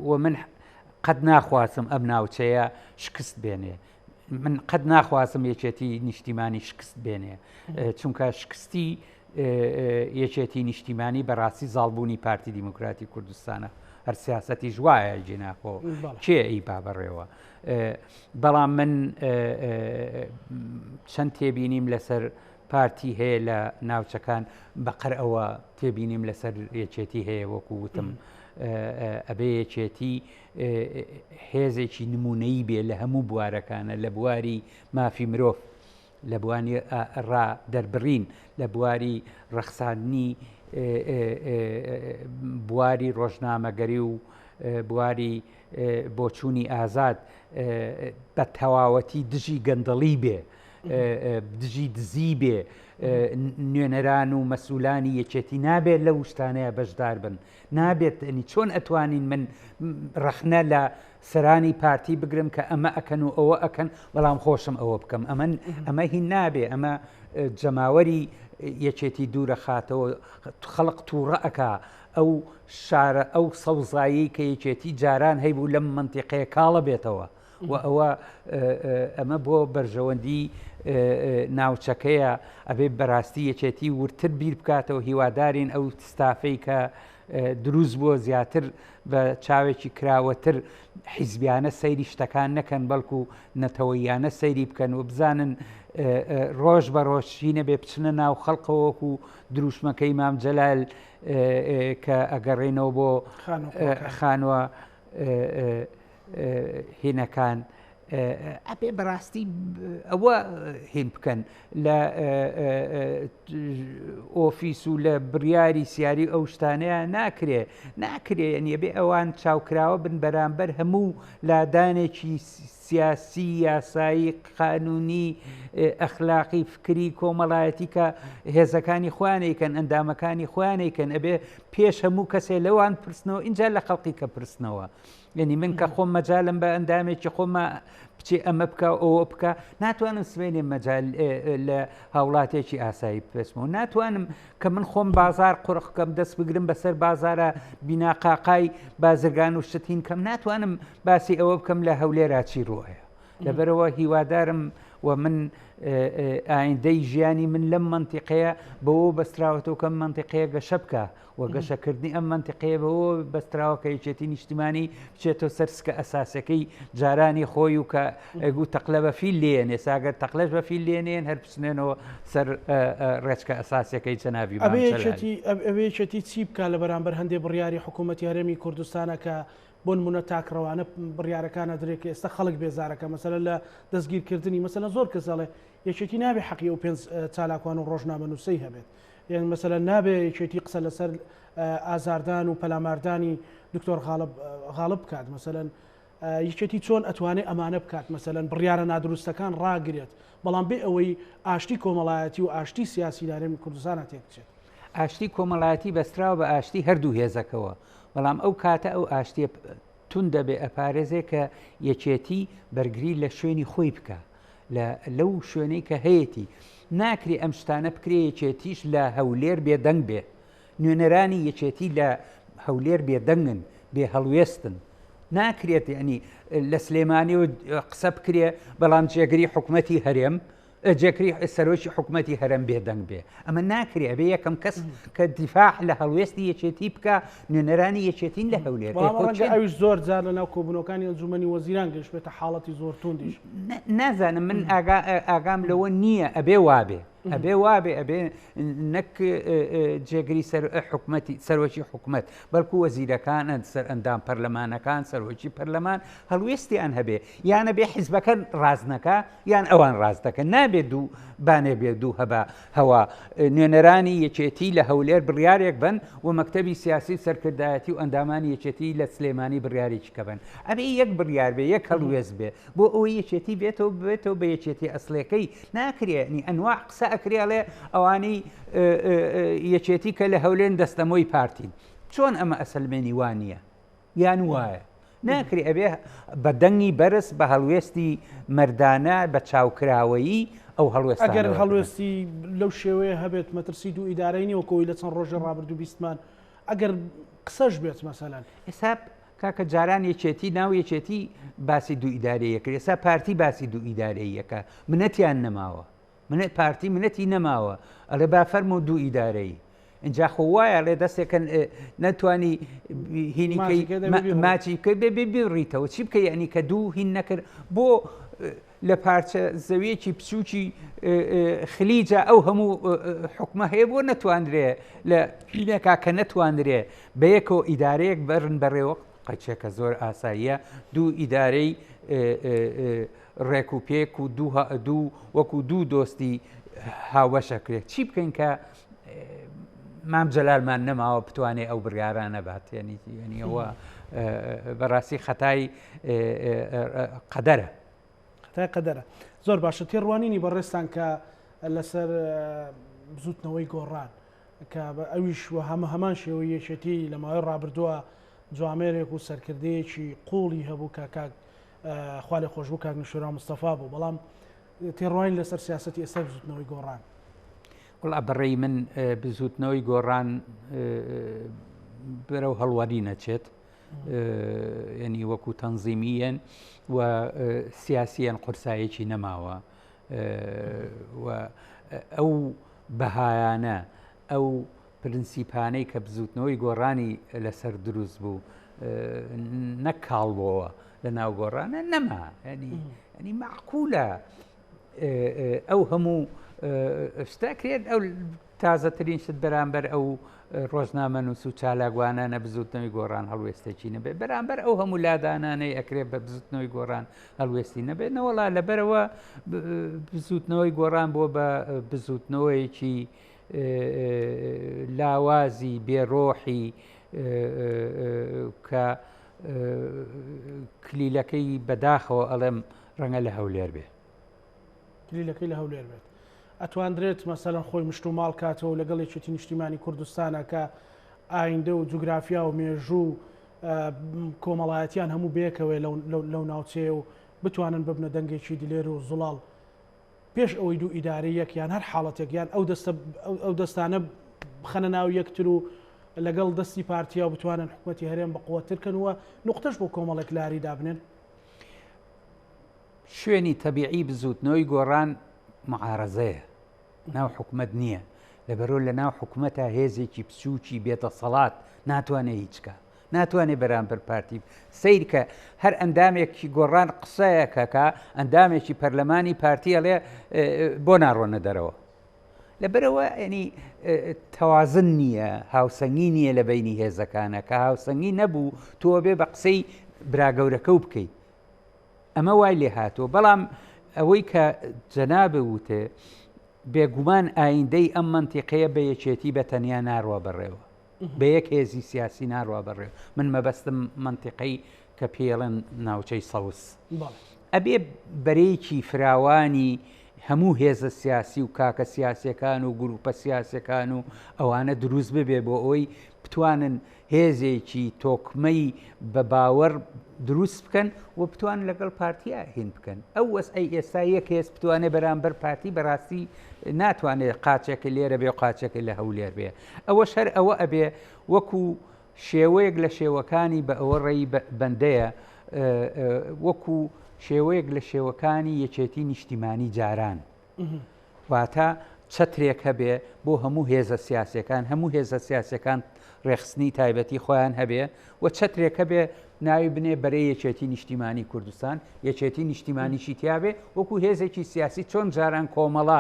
Speaker 2: و من قەت ناخواسم ئەم ناوچەیە شکست بێنێ من قەت ناخواسم یەکێتی نیشتیمانی شکست بێنێ چونکە شکستی یەکێتی نیشتیمانی بەڕاستی زاڵبوونی پارتی دیموکراتی کوردستانە هەر سیاسەتی ژوایە جێناخۆ کێ ئەی بابڕێەوە بەڵام من چەند تێبینیم لەسەر پارتی هەیە لە ناوچەکان بەقەر ئەوە تێبینیم لەسەر یەکێتی هەیە وەکو وتم ئەبێ یەکێتی هێزێکی نمونەیی بێ لە هەموو بوارەکانە لە بواری مافی مرۆڤ لە بوانی ڕا دەربڕین لە بواری ڕەخساندنی بواری ڕۆژنامەگەری و بواری بۆچوونی ئازاد بە تەواوەتی دژی گەندەڵی بێ دژی دزی بێ نوێنەران و مەسئولانی یەکێتی نابێت لە شتانەیە بەشدار بن نابێت ئەنی چۆن ئەتوانین من ڕەخنە لە سەرانی پارتی بگرم کە ئەمە ئەکەن و ئەوە ئەکەن بەڵام خۆشم ئەوە بکەم ئەمە هین نابێ ئەمە جەماوەری یەکێتی دوورە خاتەوە خەڵق تووڕە ئەکا ئەو شارە ئەو سەوزایی کە یەکێتی جاران هەیبوو لەم منتیقەیە کاڵە بێتەوە و ئەوە ئەمە بۆ بەرژەوەندی ناوچەکەیە ئەبێ بەڕاستی یەکێتی ورتر بیر بکاتەوە هیوادارین ئەو ستافەی کە دروست بووە زیاتر بە چاوێکی کراوەتر حیزبیانە سەیری شتەکان نەکەن بەڵکو نەتەوەیانە سەیری بکەن و بزانن ڕۆژ بە ڕۆژینە بێ بچنە ناو خەڵقەوەکو دروشمەکەی مام جەلال کە ئەگەڕێنەوە بۆ خانوە هێنەکان ئەبێ بەڕاستی ئەوە هێن بکەن لە ئۆفیس و لە بڕیاری سیاری ئەو شتانەیە ناکرێ نیە بێ ئەوان چاوکراوە بن بەرامبەر هەموو لادانێکی سیاسی یاسایی قانونی ئەخلاقی فکری کۆمەڵایەتی کە هێزەکانی خوانێکن ئەندامەکانی خوانێکن ئەبێ پێش هەموو کەسێ لەوان پرسنەوە اینجا لە خەڵقی کە پرسنەوە یعنی من کە خۆم مەجالم بە ئەندامێکی خۆمە بچێ ئەمە بکە ئەوە بکە ناتوانم سوێنێ مەجال لە هاوڵاتێکی ئاسایی پێسمەوە ناتوانم کە من خۆم بازار قوڕخکەم دەست بگرم بەسەر بازارە بیناقاقای بازرگان و شتین کەم ناتوانم باسی ئەوە بکەم لە هەولێرا چی ڕۆیە لەبەرەوە هیوادارم و من ئایندەی ژیانی من لەم منتیقەیە بەوە بەستراوەتەوە کەم منتیقەیە گەشە بکە و گەشەکردنی ئەم منتیقەیە بەوە بەستراوە کە یەکێتی نیشتیمانی بچێتەوە سەر سکە ئەساسەکەی جارانی خۆی و کە ئەگو تەقلە بەفیل لێنێ ساگەر تەقلەش بەفیل لێنێن هەر بچنێنەوە سەر ڕێچکە ئەساسەکەی جەنابی
Speaker 1: ئەوێ یەکێتی چی بکە لە بەرامبەر هەندێک بڕیاری حکوومەتی هەرێمی کوردستانە کە بۆ نمونە تاکڕەوانە بڕیارەکانە درێکە ئێستا خەڵک بێزارەکە مەسەلەن لە دەستگیرکردنی مەسەلە زۆر کەس دەڵێ یەکێتی نابێ حەقی و پێنج چالاکوان و ڕۆژنامەنووسەی هەبێت یان مەسەلە نابێ یەکێتی قسە لەسەر ئازاردان و پەلاماردانی دکتۆر غاڵب بکات مەسەلەن یەکێتی چۆن ئەتوانێت ئەمانە بکات مەسەلەن بڕیارە نادروستەکان ڕاگرێت بەڵام بێ ئەوەی ئاشتی کۆمەڵایەتی و ئاشتی سیاسی لارێمی کوردستانە تێکچێت
Speaker 2: ئاشتی کۆمەڵایەتی بەستراوە بە ئاشتی هەردوو هێزەکەوە بەڵام ئەو کاتە ئەو ئاشتیە تون دەبێ ئەپارێزێ کە یەکێتی بەرگری لە شوێنی خۆی بکە لەو شوێنەی کە هەیەی ناکری ئەم شتانە بکرێ یەکێتیش لە هەولێر بێدەنگ بێ نوێنەرانی یەکێتی لە هەولێر بێدەنگن بێ هەڵوێستن ناکرێت ینی لە سلێمانی و قسە بکرێ بەڵام جێگری حکوومەتی هەرێم جێکری سەرۆکی حکوومەتی هەرم بێدەنگ بێ ئەمە ناکرێ ئەبێ یەکەم کەس کە دیفاع لە هەڵوێستی یەکێتی بکە نوێنەرانی یەکێتین لە هەولێر
Speaker 1: ئەوش زۆر جار لە ناو کۆبوونەکانی ئەنجومەنی وەزیران گەشتێتە حاڵەتی زۆر توندیش
Speaker 2: نازانم من ئاگام لەوە نییە ئەبێ وابێ ئەبێ وابێ ئەبێ نەک جێگری حکوومەتی سەرۆکی حکوومەت بەڵکو وەزیرەکان سەر ئەندام پەرلەمانەکان سەرۆکی پەرلەمان هەڵوێستیان هەبێ یانە بێ حیزبەکە ڕازنەکە یان ئەوان ڕاز دەکەن نابێت دوو بانێ بێ دوو هەبا هەوا نوێنەرانی یەکێتی لە هەولێر بڕیارێک بن و مەکتەبی سیاسی سەرکردایەتی و ئەندامانی یەکێتی لە سلێمانی بڕیارێکی کە بن ئەبێ یەک بڕیار بێ یەک هەڵوێست بێ بۆ ئەوەی یەکێتی بێتەوە بە یەکێتی ئەسڵەکەی ناکرێنی ئەنواع قسە ئەکرێڵێ ئەوانەی یەکێتی کە لە هەولێن دەستەمۆی پارتین چۆن ئەمە ئەسلمێنی وانە یان وایە ناکری ئەبێ بە دەنگی بەرز بە هەڵوێستی مەردانە بە چاوکراوەیی ئەو هەڵوێست
Speaker 1: ئەگەر هەڵوێستی لەو شێوەیە هەبێت مەترسی دوو ئیدارەینەوە کۆی لە چەند ڕۆژە ڕابردوو بیستمان ئەگەر قسەش بێت مەسەلەن
Speaker 2: حساب کاکە جاران یەکێتی ناو یەکێتی باسی دوو ئیدارەیەکرد ئێستا پارتی باسی دوو ئیدارەیەکە منەتیان نەماوە منێت پارتی منەتی نەماوە ئەڵێ با فەرمو دوو ئیدارەی اینجا خۆ وایە لێ دەستێکن نەتوانی هینیکەی ماچی کرد بێ بڕیتەوە چی بکە یعنی کە دوو هین نەکرد بۆ لە پارچە زەویەکی بچووکی خلیجە ئەو هەموو حکومە هەیە بۆ نەتواندرێ لە هینێکا کە نەتواندرێ بە یەکەوە ئیدارەیەک بەرن بەڕێوە قەچێکە زۆر ئاساییە دوو ئیدارەی ڕێک و پێک و دوو وەکو دوو دۆستی هاوبەشەکرێت چی بکەین کە مام جەلالمان نەماوە بتوانێت ئەو بڕیارانە بات ینی ئەوە بەڕاستی خەتای قەدەرە
Speaker 1: قەدەرە زۆر باشە تێڕوانینی بەڕێستان کە لەسەر بزوتنەوەی گۆڕان کە ئەویش وە هەمان شێوە یەکێتی لە ماوەی ڕابردووە جوامێرێک و سەرکردەیەکی قوڵی هەبوو کە کاک خوا لێ خۆش بوو کاک نشورا مستەفا بوو بەڵام تێڕوانی لەسەر سیاسەتی ئێستا بزوتنەوەی گۆڕان
Speaker 2: وڵا بەڕێی من بزوتنەوەی گۆڕان بەرەو هەڵوەری نەچێت ینی وەکو تەنزیمیەن و سیاسیەن قورسایەکی نەماوە و ئەو بەهایانە ئەو پرینسیپانەی کە بزوتنەوەی گۆڕانی لەسەر دروست بوو نەک کاڵبەوە لە ناو گۆڕانە نەما ینی معقولە ئەو هەموو شتاکرێت ئەو تازەترین شت بەرامبەر ئەو ڕۆژنامە نووس و چالاگوانە نەبزوتنەوەی گۆڕان هەڵوێستێکی نەبێت بەرامبەر ئەو هەموو لادانانەی ئەکرێت بە بزوتنەوەی گۆڕان هەڵوێستی نەبێت نەوەڵا لەبەرەوە بزوتنەوەی گۆڕان بۆ بە بزوتنەوەیکی لاوازی بێڕۆحی کە کلیلەکەی بەداخەوە ئەڵێم ڕەنگە لە هەولێر بێ
Speaker 1: کلیلەکەی لە هەولێر بێت ئەتواندرێت مەسەلەن خۆی مشت و ماڵ کاتەوە لەگەڵ یەکێتی نیشتیمانی کوردستانە کە ئایندە و جوگرافیا و مێژوو کۆمەڵایەتیان هەموو بێکەوەی لەو ناوچەیە و بتوانن ببنە دەنگێکی دلێر و زوڵاڵ پێش ئەوەی دوو ئیدارەیەک یان هەر حاڵەتێک یان ئەو دەستانە بخەنە ناو یەکتر و لەگەڵ دەستی پارتیا و بتوانن حکوومەتی هەرێم بەقووەترکەنەوە نقطەش بۆ کۆمەڵێک لاری دابنێن
Speaker 2: شوێنی تەبیعی بزوتنەوەی گۆڕان معارەزەیە ناو حکومت نییە لەبەرۆ لە ناو حکوومەتە هێزێکی بچووکی بێتە سەڵات ناتوانێت هیچکە ناتوانێت بەرامبەر پارتی سیر کە هەر ئەندامێکی گۆڕان قسەیەکەکە ئەندامێکی پەرلەمانی پارتی ئەڵێ بۆ ناڕۆنە دەرەوە لەبەرەوە ینی تەوازن نییە هاوسەنگی نییە لە بینی هێزەکانە کە هاوسەنگی نەبوو تۆ بێ بە قسەی براگەورەکە و بکەیت ئەمە وای لێ هاتووە بەڵام ئەوەی کە جەنابە وتێ بێگومان ئایندەی ئەم منتیقەیە بە یەکێتی بە تەنیا ناڕوە بەڕێوە بە یەک هێزی سیاسی ناڕوە بەڕێوە من مەبەستم منتیقەی کە پێڵێن ناوچەی سەوس ئەبێ بەرەیەکی فراوانی هەموو هێزە سیاسی و کاکە سیاسەکان و گروپە سیاسەکان و ئەوانە دروست ببێ بۆ ئەوەی بتوانن هێزێکی تۆکمەی بە باوەڕ دروست بکەن و بتوان لەگەڵ پارتیا هین بکەن ئەو وەسعی ئێستا یەک هێز بتوانێت بەرامبەر پارتی بەڕاستی ناتوانێت قاچێکی لێرە بێ و قاچێکی لە هەولێر بێ ئەوە شەر ئەوە ئەبێ وەکو شێوەیەک لە شێوەکانی بە ئەوە ڕێی بەندەیە وەکو شێوەیەک لە شێوەکانی یەکێتی نیشتیمانی جاران واتە چەترێک هەبێ بۆ هەموو هێزە سیاسەکان هەموو هێزە سیاسەکان ڕێخستنی تایبەتی خۆیان هەبێ و چەترێک هەبێ ناوی بنێ بەرەی یەکێتی نیشتیمانی کوردستان یەکێتی نیشتیمانیشی تیاابێ وەکو هێزێکی سیاسی چۆن جاران کۆمەڵا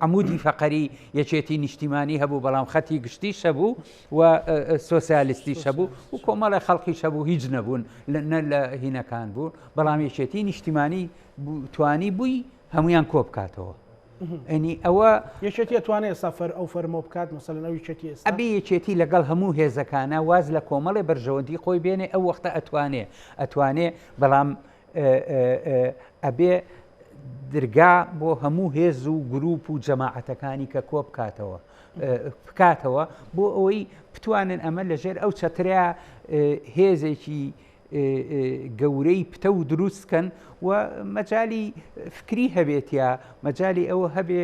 Speaker 2: عمودی فەقەری یەکێتی نیشتیمانی هەبوو بەڵام خەتی گشتی شەبوو و سۆسیالیستی شەبوو و کۆمەڵی خەڵقی شەبوو هیچ نەبوون لە هینەکان بوو بەڵام یەکێتی نیشتیمانی توانی بووی هەمویان کۆ بکاتەوە ئەنی ئەوە
Speaker 1: یەکێتی ئەتوانێت سەفەر ئەو فەرمۆ بکات مەسەلەن ئەو یەکێتی ئێستا
Speaker 2: ئەبێ یەکێتی لەگەڵ هەموو هێزەکانە واز لە کۆمەڵی بەرژەوەندی خۆی بێنێ ئەو وەختە ئەتوانێ بەڵام ئەبێ درگا بۆ هەموو هێز و گروپ و جەماعەتەکانی کە کۆ بکاتەوە بۆ ئەوەی بتوانن ئەمە لەژێر ئەو چەتریا هێزێکی گەورەی پتە و دروستکەن و مەجای فکری هەبێتیا مەجای ئەوە هەبێ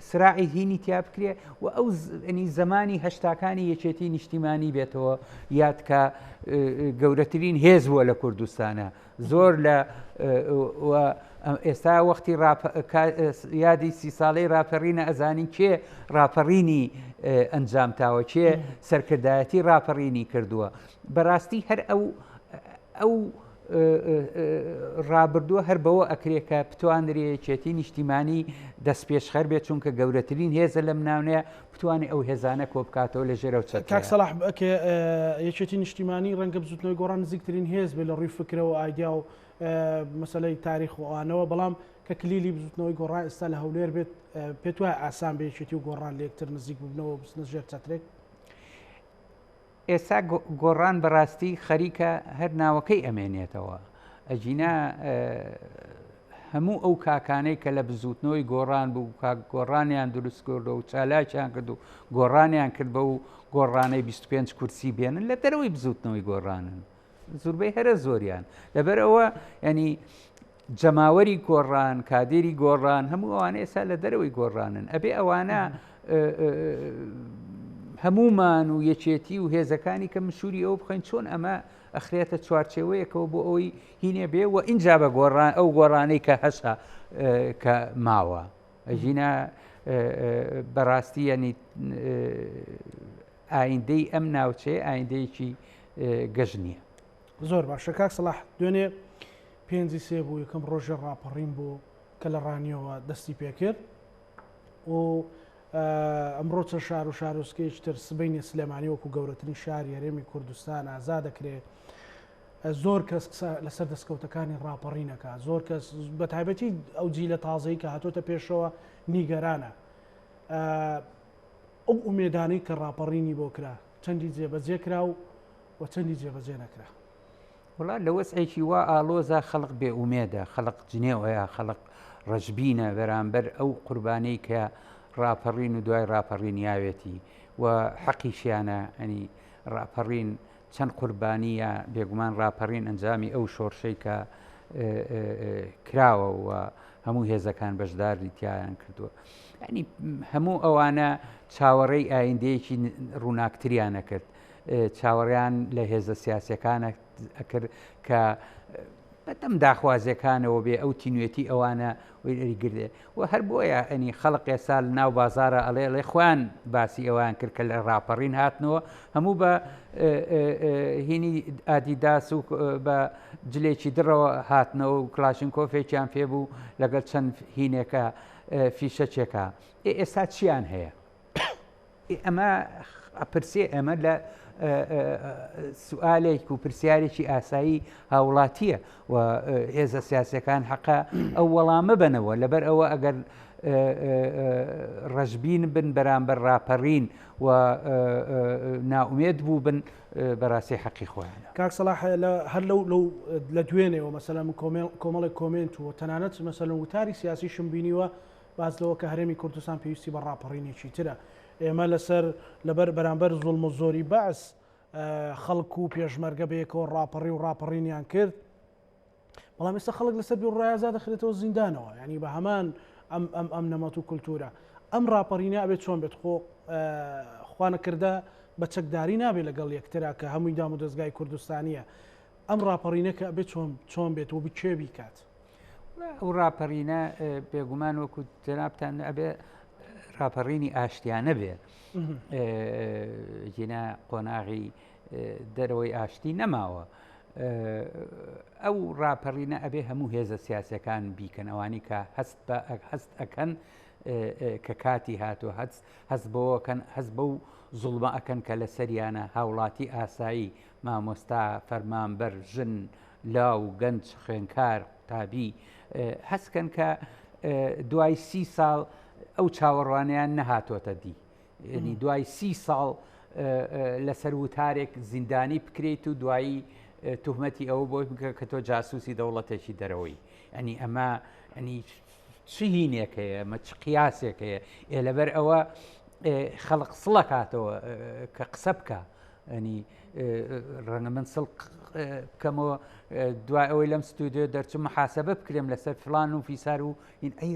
Speaker 2: سراعی هینی تیا بکرێ و ئەو ئەنی زمانی هەشتاکانی یەکێتی نیشتیمانی بێتەوە یاد کە گەورەترین هێز بووە لە کوردستانە زۆر لە ئێستا وەختی یادی 30 ساڵەی ڕاپەڕینە ئەزانین کێ ڕاپەڕینی ئەنجامتاوە کێ سەرکردایەتی ڕاپەڕینی کردووە بەڕاستی هەر ئەو ڕابردووە هەر بەوە ئەکرێکە بتوانرێ یەکێتی نیشتیمانی دەست پێشخەر بێت چونکە گەورەترین هێزە لەم ناونەیە بتوانێت ئەو هێزانە کۆ بکاتەوە لە ژێرە و چەت
Speaker 1: کاک سەلاح یەکێتی نیشتیمانی ڕەنگە بزوتنەوەی گۆڕان نزیکترین هێز بێت لە ڕووی فکرەوە ئایدیا و مەسەلەی تاریخ و ئەوانەوە بەڵام کە کلیلی بزوتنەوەی گۆڕان ئێستا لە هەولێر بێت پێت وایە ئاسان بێ یەکێتی و گۆڕان لە یەکتر نزیک ببنەوە بستنە ژێر چەترێک
Speaker 2: ئێستا گۆڕان بەڕاستی خەریکە هەر ناوەکەی ئەمێنێتەوە ئەجینا هەموو ئەو کاکانەی کە لە بزوتنەوەی گۆڕان بوو گۆڕانیان دروست کردەوە و چالاکیان کرد و گۆڕانیان کرد بە و گۆڕانەی 25 کورسی بێنن لە دەرەوەی بزوتنەوەی گۆڕانن زۆربەی هەرە زۆریان لەبەرەوە ینی جەماوەری گۆڕان کادێری گۆڕان هەموو ئەوانە ئێستا لە دەرەوەی گۆڕانن ئەبێ ئەوانە هەمومان و یەکێتی و هێزەکانی کە مشوری ئەو بخەین چۆن ئەمە ئەخرێتە چوارچێوەیەکەوە بۆ ئەوی هینێ بێ و ئینجا بە گۆڕان ئەو گۆڕانەی کە هەسا کە ماوە ئەژینە بەڕاستی ینی ئایندەی ئەم ناوچەیە ئایندەیەکی گەژ نییە
Speaker 1: زۆر باشە کاک سەلاح دوێنێ پێنجی سێ بوو یەکەم ڕۆژە ڕاپەڕین بوو کە لە ڕانیەوە دەستی پێکرد و ئەمڕۆ چە شار و شارۆسکەیشتر سبەینی سلێمانی وەکو گەورەترین شاری هەرێمی کوردستان ئازا دەکرێت زۆر کەس لەسەر دەستکەوتەکانی ڕاپەڕینەکە زۆر کەس بە تایبەتی ئەو جیلە تازەی کە هاتۆتە پێشەوە نیگەرانە ئەو ئومێدانەی کە ڕاپەڕینی بۆ کرا چەندی جێبەجێ کرا و چەندی جێبەجێ نەکرا
Speaker 2: وڵا لە وەسعێکی وا ئالۆزە خەڵق بێ ئومێدە خەڵق جنێوەیە خەڵق ڕەشبینە بەرامبەر ئەو قوربانەی کە ڕاپەڕین و دوای ڕاپەڕین یاوێتی و حەقیشیانە ئەنی ڕاپەڕین چەند قوربانیە بێگومان ڕاپەڕین ئەنجامی ئەو شۆڕشەی کە کراوە و هەموو هێزەکان بەشداری تیایان کردووە ینی هەموو ئەوانە چاوەڕێی ئایندەیەکی ڕووناکتریانە کرد چاوەڕیان لە هێزە سیاسەکانە ئەکرد کە بەدەم داخوازیەکانەوە بێ ئەو تینوێتی ئەوانە وەریگردێ و هەر بۆیە ئەنی خەڵق ئێسا لە ناو بازارە ئەڵێ خۆیان باسی ئەوان کرد کە لە ڕاپەڕین هاتنەوە هەموو بە هینی ئادیداس و بە جلێکی درەوە هاتنەوە و کلاشنکۆفێکیان پێبوو لەگەڵ چەند هینێکە فیشەچێکە ئێستا چیان هەیە ئەمە ئەپرسێ ئەمە لە سوالێک و پرسیارێکی ئاسایی هاوڵاتیە و هێزە سیاسەکان حەقا ئەو وەڵامە بنەوە لەبەر ئەوە ئەگەر ڕەشبین بن بەرامبەر ڕاپەڕین و ناومێد بوو بن بەڕاستی حەقی خۆیانە
Speaker 1: کاک سەلاح هەر لە دوێنێەوە مەسەلەن کۆمەڵێک کۆمنت و تەنانەت مەسەلەن وتاری سیاسی شم بینیوە باز لەوە کە هەرێمی کوردستان پێویستی بە ڕاپەڕینێکی ترە ئێمە لەسەر لەبەر بەرامبەر زوڵم و زۆری باس خەڵک و پێشمەرگە بەیەکەوە ڕاپەڕی و ڕاپەڕینیان کرد بەڵام ئێستا خەڵک لەسەر بی ڕایزا دەخرێتەوە زیندانەوە ینی بە هەمان ئەم نەمەت و کولتورە ئەم ڕاپەڕینە ئەبێت چۆن بێت خوانەکردە بە چەکداری نابێت لەگەڵ یەکترا کە هەمووی دام و دەستگای کوردستانیە ئەم ڕاپەڕینەکە ئەبێت چۆن بێت و بکێ بیکات
Speaker 2: ئەو ڕاپەڕینە بێگومان وەکو جەنابتان ئەبێ ڕاپەڕینی ئاشتیانە بێ ژینە قۆناغی دەرەوەی ئاشتی نەماوە ئەو ڕاپەڕینە ئەبێ هەموو هێزە سیاسەکان بیکەن ئەوانی کە هەست ئەەکەن کە کاتی هاتووە هەست بەوەکەن هەست بەو زوڵمە ئەەکەن کە لە سەریانە هاوڵاتی ئاسایی مامۆستا فەرمانبەر ژن لاو گەنج خوێنکار تابی هەستکەن کە دوای 30 ساڵ ئەو چاوەڕوانیان نەهاتۆتە دی ینی دوای 30 ساڵ لەسەر وتارێک زیندانی بکرێت و دوایی توهمەتی ئەوە بۆی بکە کە تۆ جاسووسی دەوڵەتێکی دەرەوەی ئەنی ئەمە ئەنی چ هینێک هەیە ئەمە چ قیاسێک هەیە لەبەر ئەوە خەڵق سڵە کاتەوە کە قسە بکە ئەنی ڕەنگە من سڵ بکەمەوە دوای ئەوەی لەم ستودیۆ دەرچم محاسبە بکرێم لەسەر فلان و فیسار و ئەی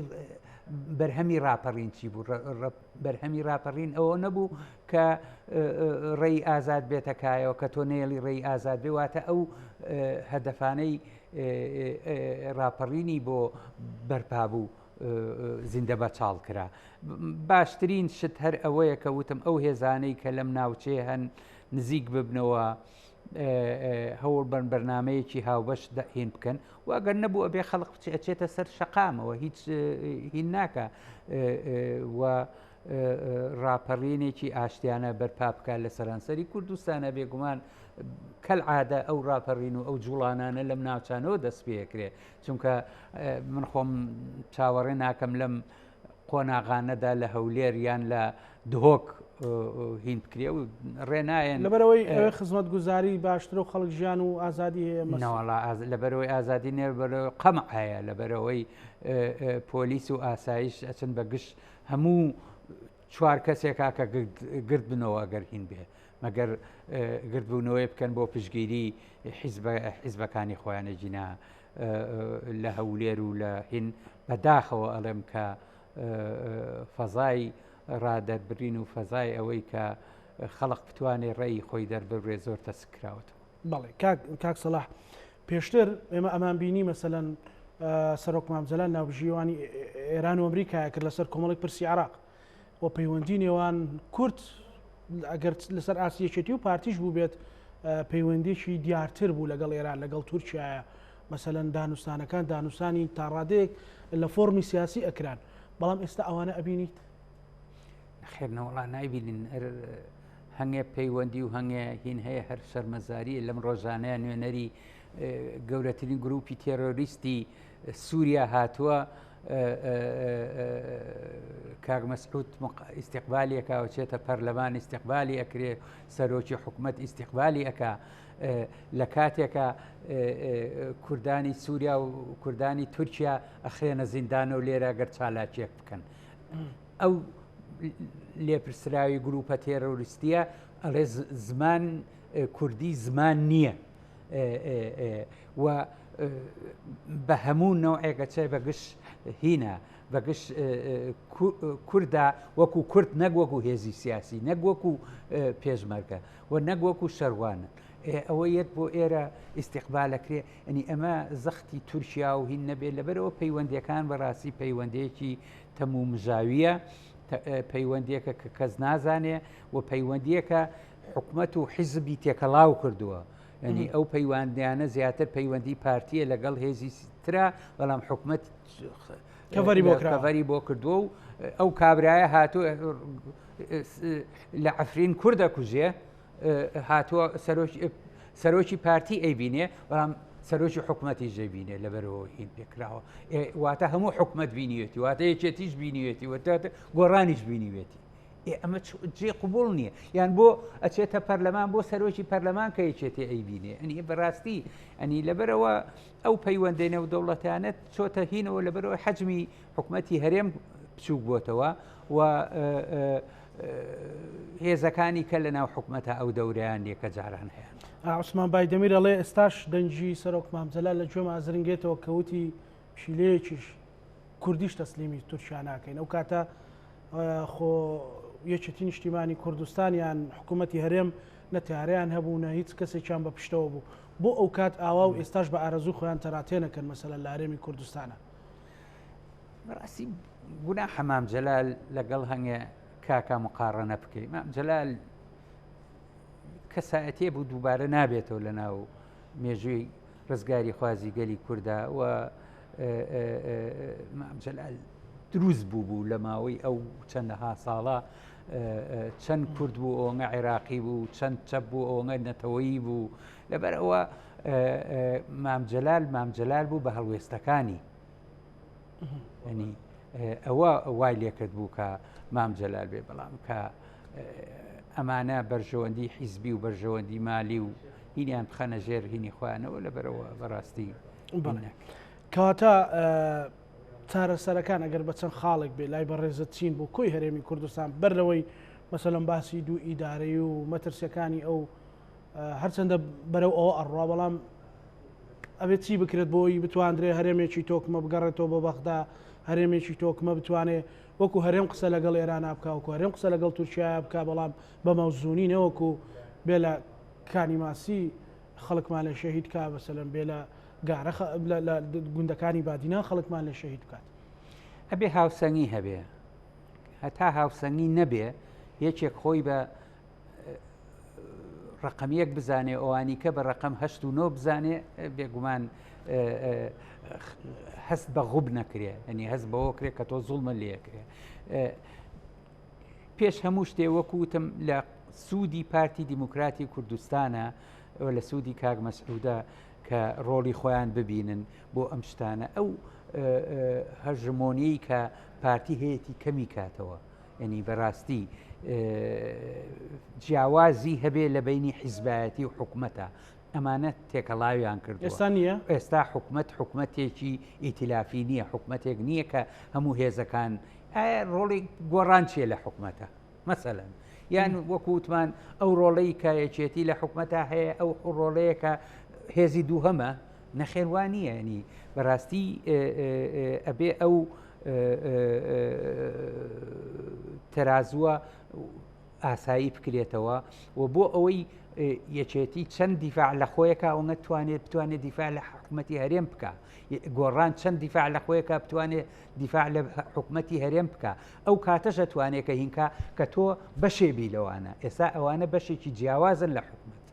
Speaker 2: بەرهەمی ڕاپەڕین چی بوو بەرهەمی ڕاپەڕین ئەوە نەبوو کە ڕێی ئازاد بێتەکایەوە کە تۆ نێڵی ڕێی ئازاد بێ واتە ئەو هەدەفانەی ڕاپەڕینی بۆ بەرپابوو زیندە بە چاڵ کرا. باشترین شت هەر ئەوەیە کە وتم ئەو هێزانەی کە لەم ناوچێ هەن نزیک ببنەوە هەوڵ بن بەرنمەیەکی هاوبەش هین بکەن واگەر نەبوو ئەبێ خەڵق ئەچێتە سەر شەقامەوە هیچ هین ناکە و ڕاپەڕینێکی ئاشتیانە بەرپا بکات لە سەرانسەری کوردستانە بێگومان کەلعادە ئەو ڕاپەڕین و ئەو جوڵانانە لەم ناوچانەوە دەست پێکرێ چونکە من خۆم چاوەڕێ ناکەم لەم قۆناغانەدا لە هەولێر یان لە دهۆک هین بکرێ و ڕێنایەن
Speaker 1: لەبەرەوەی خزمەت گوزاری باشتر و خەڵک ژیان و ئازادی هەیە
Speaker 2: لەبەرەوەی ئازادی نێر قەمع هەیە لەبەرەوەی پۆلیس و ئاسایش ئەچن بە گشت هەموو چوار کەسێکا کە گرت بنەوە ئەگەر هین بێ مەگەر گردبوونەوەی بکەن بۆ پشگیری حیزبەکانی خۆیانە جینا لە هەولێر و لە هین بەداخەوە ئەڵێم کە فەزای ڕادەربرین و فەزای ئەوەی کە خەڵق بتوانێت ڕێی خۆی دەربڕێ زۆر تەسکراوەتەوە.
Speaker 1: بەڵێ کاک سەلاح پێشتر ئێمە ئەمان بینی مەسەلەن سەرۆک مامجەلال ناوبژیوانی ئێران و ئەمریکا کرد لەسەر کۆمەڵێک پرسی عراق و پەیوەندی نێوان کورد ئەگەر لەسەر ئاسیەکێتی و پارتیش بوو بێت پەیوەندێکی دیارتر بوو لەگەڵ ئێران لەگەڵ تورکیایە مەسەلەن دانوستانەکان دانوستانی تا ڕادەیەک لە فۆرمی سیاسی ئەکران بەڵام ئێستا ئەوانە ئەبینیت
Speaker 2: خێرنەوەڵا نایبینین هەنگێ پەیوەندی و هەنگێ هین هەیە هەر شەرمەزاری لەم ڕۆژانەیە نوێنەری گەورەترین گروپی تێرۆریستی سووریا هاتووە کاک مەسعود ئیستیقبالیەکە و چێتە پەرلەمان ئیستیقبالی ئەکرێ سەرۆکی حکوومەت ئیستیقبالی ئەکا لە کاتێکە کوردانی سووریا و کوردانی تورکیا ئەخرێنە زیندانە و لێرە گەر چالاکیەک بکەن ئەو لێپرسراوی گروپە تێرۆریستیە ئەڵێ زمان کوردی زمان نییە و بە هەموو نەوعێکە چای بەگشت هینە بەگشت کووردا وەکو کورد نەگوەکو هێزی سیاسی نەگوەکو پێشمەرگە و نەگوەکو شەروانە ئەوە یەک بۆ ئێرە ئیستیقبالەکرێ ئەنی ئەمە زەختی تورکیا و هین نەبێت لەبەرەوە پەیوەندیەکان بەڕاستی پەیوەندەیەکی تەموو مژاویە پەیوەندیەکە کە کەس نازانێ و پەیوەندیەکە حکوومەت و حیزبی تێکەڵاو کردووە ینی ئەو پەیوەندیانە زیاتر پەیوەندی پارتیە لەگەڵ هێزی ترا بەڵام حکوومەت کەڤەری بۆ کردووە و ئەو کابرایە هاتووە لە عەفرین کووردە کوژێ هاتووە سەرۆکی پارتی ئەیبینێ بەڵام سەرۆکی حکوومەتی ژەبینێ لەبەرەوە هین پێکراوە واتە هەموو حکوومەت بینیوێتی واتە یەکێتیش بینیوێتی واتە گۆڕانیش بینیوێتی ئەمە جێ قوبوڵ نییە یان بۆ ئەچێتە پەرلەمان بۆ سەرۆکی پەرلەمان کە یەکێتی ئەیبینێ ئەنی بەڕاستی ئەنی لەبەرەوە ئەو پەیوەندەی نێودەوڵەتیانەت چۆتە هینەوە لەبەرەوە حەجمی حکوومەتی هەرێم بچووک بۆتەوە و هێزەکانی کە لە ناو حکوومەتە ئەو دەورەیان لێکە جاران هەیە
Speaker 1: عوسمان بایدەمیر ئەڵێ ئێستاش دەنجی سەرۆک مامجەلال لە گوێم ئازرنگێتەوە کەوتی پشیلەیەکیش کوردیش تەسلیمی تورکیا ناکەین ئەو کاتە خۆ یەکێتی نیشتیمانی کوردستانیان حکوومەتی هەرێم نەتیاریان هەبوو نە هیچ کەسێکیان بە پشتەوە بوو بۆ ئەو کات ئاوا و ئێستاش بە ئارەزوو خۆیان تەراتێنەکەن مەسەلەن لە هەرێمی کوردستانە
Speaker 2: ڕاستی گونا مامجەلال لەگەڵ هەنگێ کاکە مقارنە بکەین مامجەلال کەسایەتێ بوو دووبارە نابێتەوە لە ناو مێژووی ڕزگاری خوازی گەلی کووردا و مامجەلال دروست بوو لە ماوەی ئەو چەندەها ساڵە چەند کورد بوو ئەوەنگە عێراقی بوو چەند چەپ بوو ئەوەنگە نەتەوەیی بوو لەبەر ئەوە مامجەلال بوو بە هەڵوێستەکانی ینی ئەوە وای لێکرد بوو کە مامجەلال بێ بەڵام کە ئەمانە بەرژەوەندی حیزبی و بەرژەوەندی مالی و هینیان بخەنە ژێر هینی خۆیانەوە لەبەرەوە بەڕاستی
Speaker 1: کەواتە چارەسەرەکان ئەگەر بە چەند خاڵێک بێ لای بەڕێزە چین بۆ کۆی هەرێمی کوردستان بەرەوەی مەسەلەن باسی دوو ئیدارەی و مەترسیەکانی ئەو هەرچەندە بەرەو ئەوە ئەڕوا بەڵام ئەبێت چی بکرێت بۆی بتواندرێ هەرێمێکی تۆکمە بگەڕێتەوە بۆ بەغدا هەرێمێکی تۆکمە بتوانێت وەکو هەرێم قسە لەگەڵ ئێران بکە وەکو هەرێم قسە لەگەڵ تورکیا بکە بەڵام بە مەوزوونی نەوەکو بێ لە کانیماسی خەڵکمان لە شەهید کا بەسەلەن بێ لە گارە لە گوندەکانی بادینان خەڵکمان لێ شەهید بکات.
Speaker 2: ئەبێ هاوسەنگی هەبێ هەتا هاوسەنگی نەبێ یەکێک خۆی بە ڕقەمیەک بزانێ ئەوانی کە بە ڕقم 8 بزانێ بێگومان هەست بە غوب نەکرێ ئەنی هەست بەوە کرێت کە تۆ زوڵمە لێکرێ. پێش هەموو شتێ وەکوتم لە سوودی پارتی دیموکراتی کوردستانە لە سوودی کاک مەسعودە کە ڕۆڵی خۆیان ببینن بۆ ئەم شتانە ئەو هەژمۆنیی کە پارتی هەیەی کەمی کاتەوە ینی بەڕاستی جیاوازی هەبێ لە بینی حیزبایەتی و حکومەتە ئەمانە تێکەڵاویان کردو
Speaker 1: ئێستا نییە
Speaker 2: ئێستا حکومەتێکی ئیتیلافی نییە حکومەتێک نییە کە هەموو هێزەکان ڕۆڵی گۆڕان چیە لە حکومەتە مەسەلەن یان وەکووتمان ئەو ڕۆڵەی کە یەکێتی لە حکومەتە هەیە ئەو ڕۆڵەیە کە هێزی دووهەمە نەخێوانیە ینی بەڕاستی ئەبێ ئەو تەرازووە ئاسایی بکرێتەوە و بۆ ئەوەی یەکێتی چەند دیفاع لە خۆیەکە ئەوە بتوانێت دیفاع لە حکومەتی هەرێم بکە گۆڕان چەند دیفاع لە خۆیەکە بتوانێت دیفاع لە حکومەتی هەرێم بکە ئەو کاتەشە توانێت کە هینکە کە تۆ بەشێبی لەوانە ئێستا ئەوانە بەشێکی جیاوازن لە حکومەت.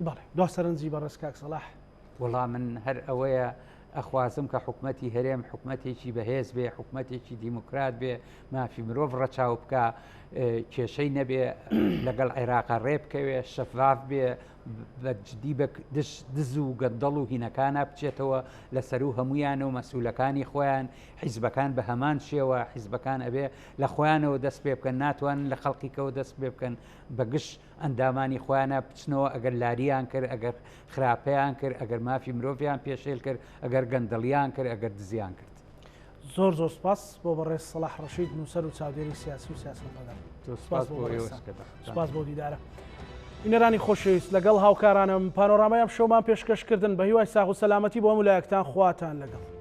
Speaker 1: بەڵێ دو سەرنجی بەڕێز کاک سەلاح
Speaker 2: وەڵام من هەر ئەوەیە ئەخوازم کە حکومەتی هەرێم حکومەتێکی بەهێز بێ حکومەتێکی دیموکرات بێ مافی مرۆڤ ڕەچاو بکە کێشەی نەبێ لەگەڵ عێراقا ڕێبکەوێ شەفاف بێ بەجددی دز و گەندەڵ و هینەکانە بچێتەوە لەسەر و هەمویانە و مەسئولەکانی خۆیان حیزبەکان بە هەمان شێوە حیزبەکان ئەبێ لە خۆیانەوە دەست پێ بکەن ناتوانن لە خەڵقیکەوە دەست پێ بکەن بەگشت ئەندامانی خۆیانە بچنەوە ئەگەر لاریان کرد ئەگەر خراپەیان کرد ئەگەر مافی مرۆڤیان پێشێل کرد ئەگەر گەندەڵیان کرد ئەگەر دزیان کرد.
Speaker 1: زۆر زۆر سپاس بۆ بەڕێز سەلاح ڕەشید نووسەر و چاودێری سیاسی و سیاسەتمەدار. سپاس بۆ دیدارە. ئینەرانی خۆشەویست لەگەڵ هاوکارانم پانۆرامەیەم شەومان پێشکەشکردن بە هیوای ساغ و سەلامەتی بۆ هەموو لایەکتان خواتان لەگەڵ.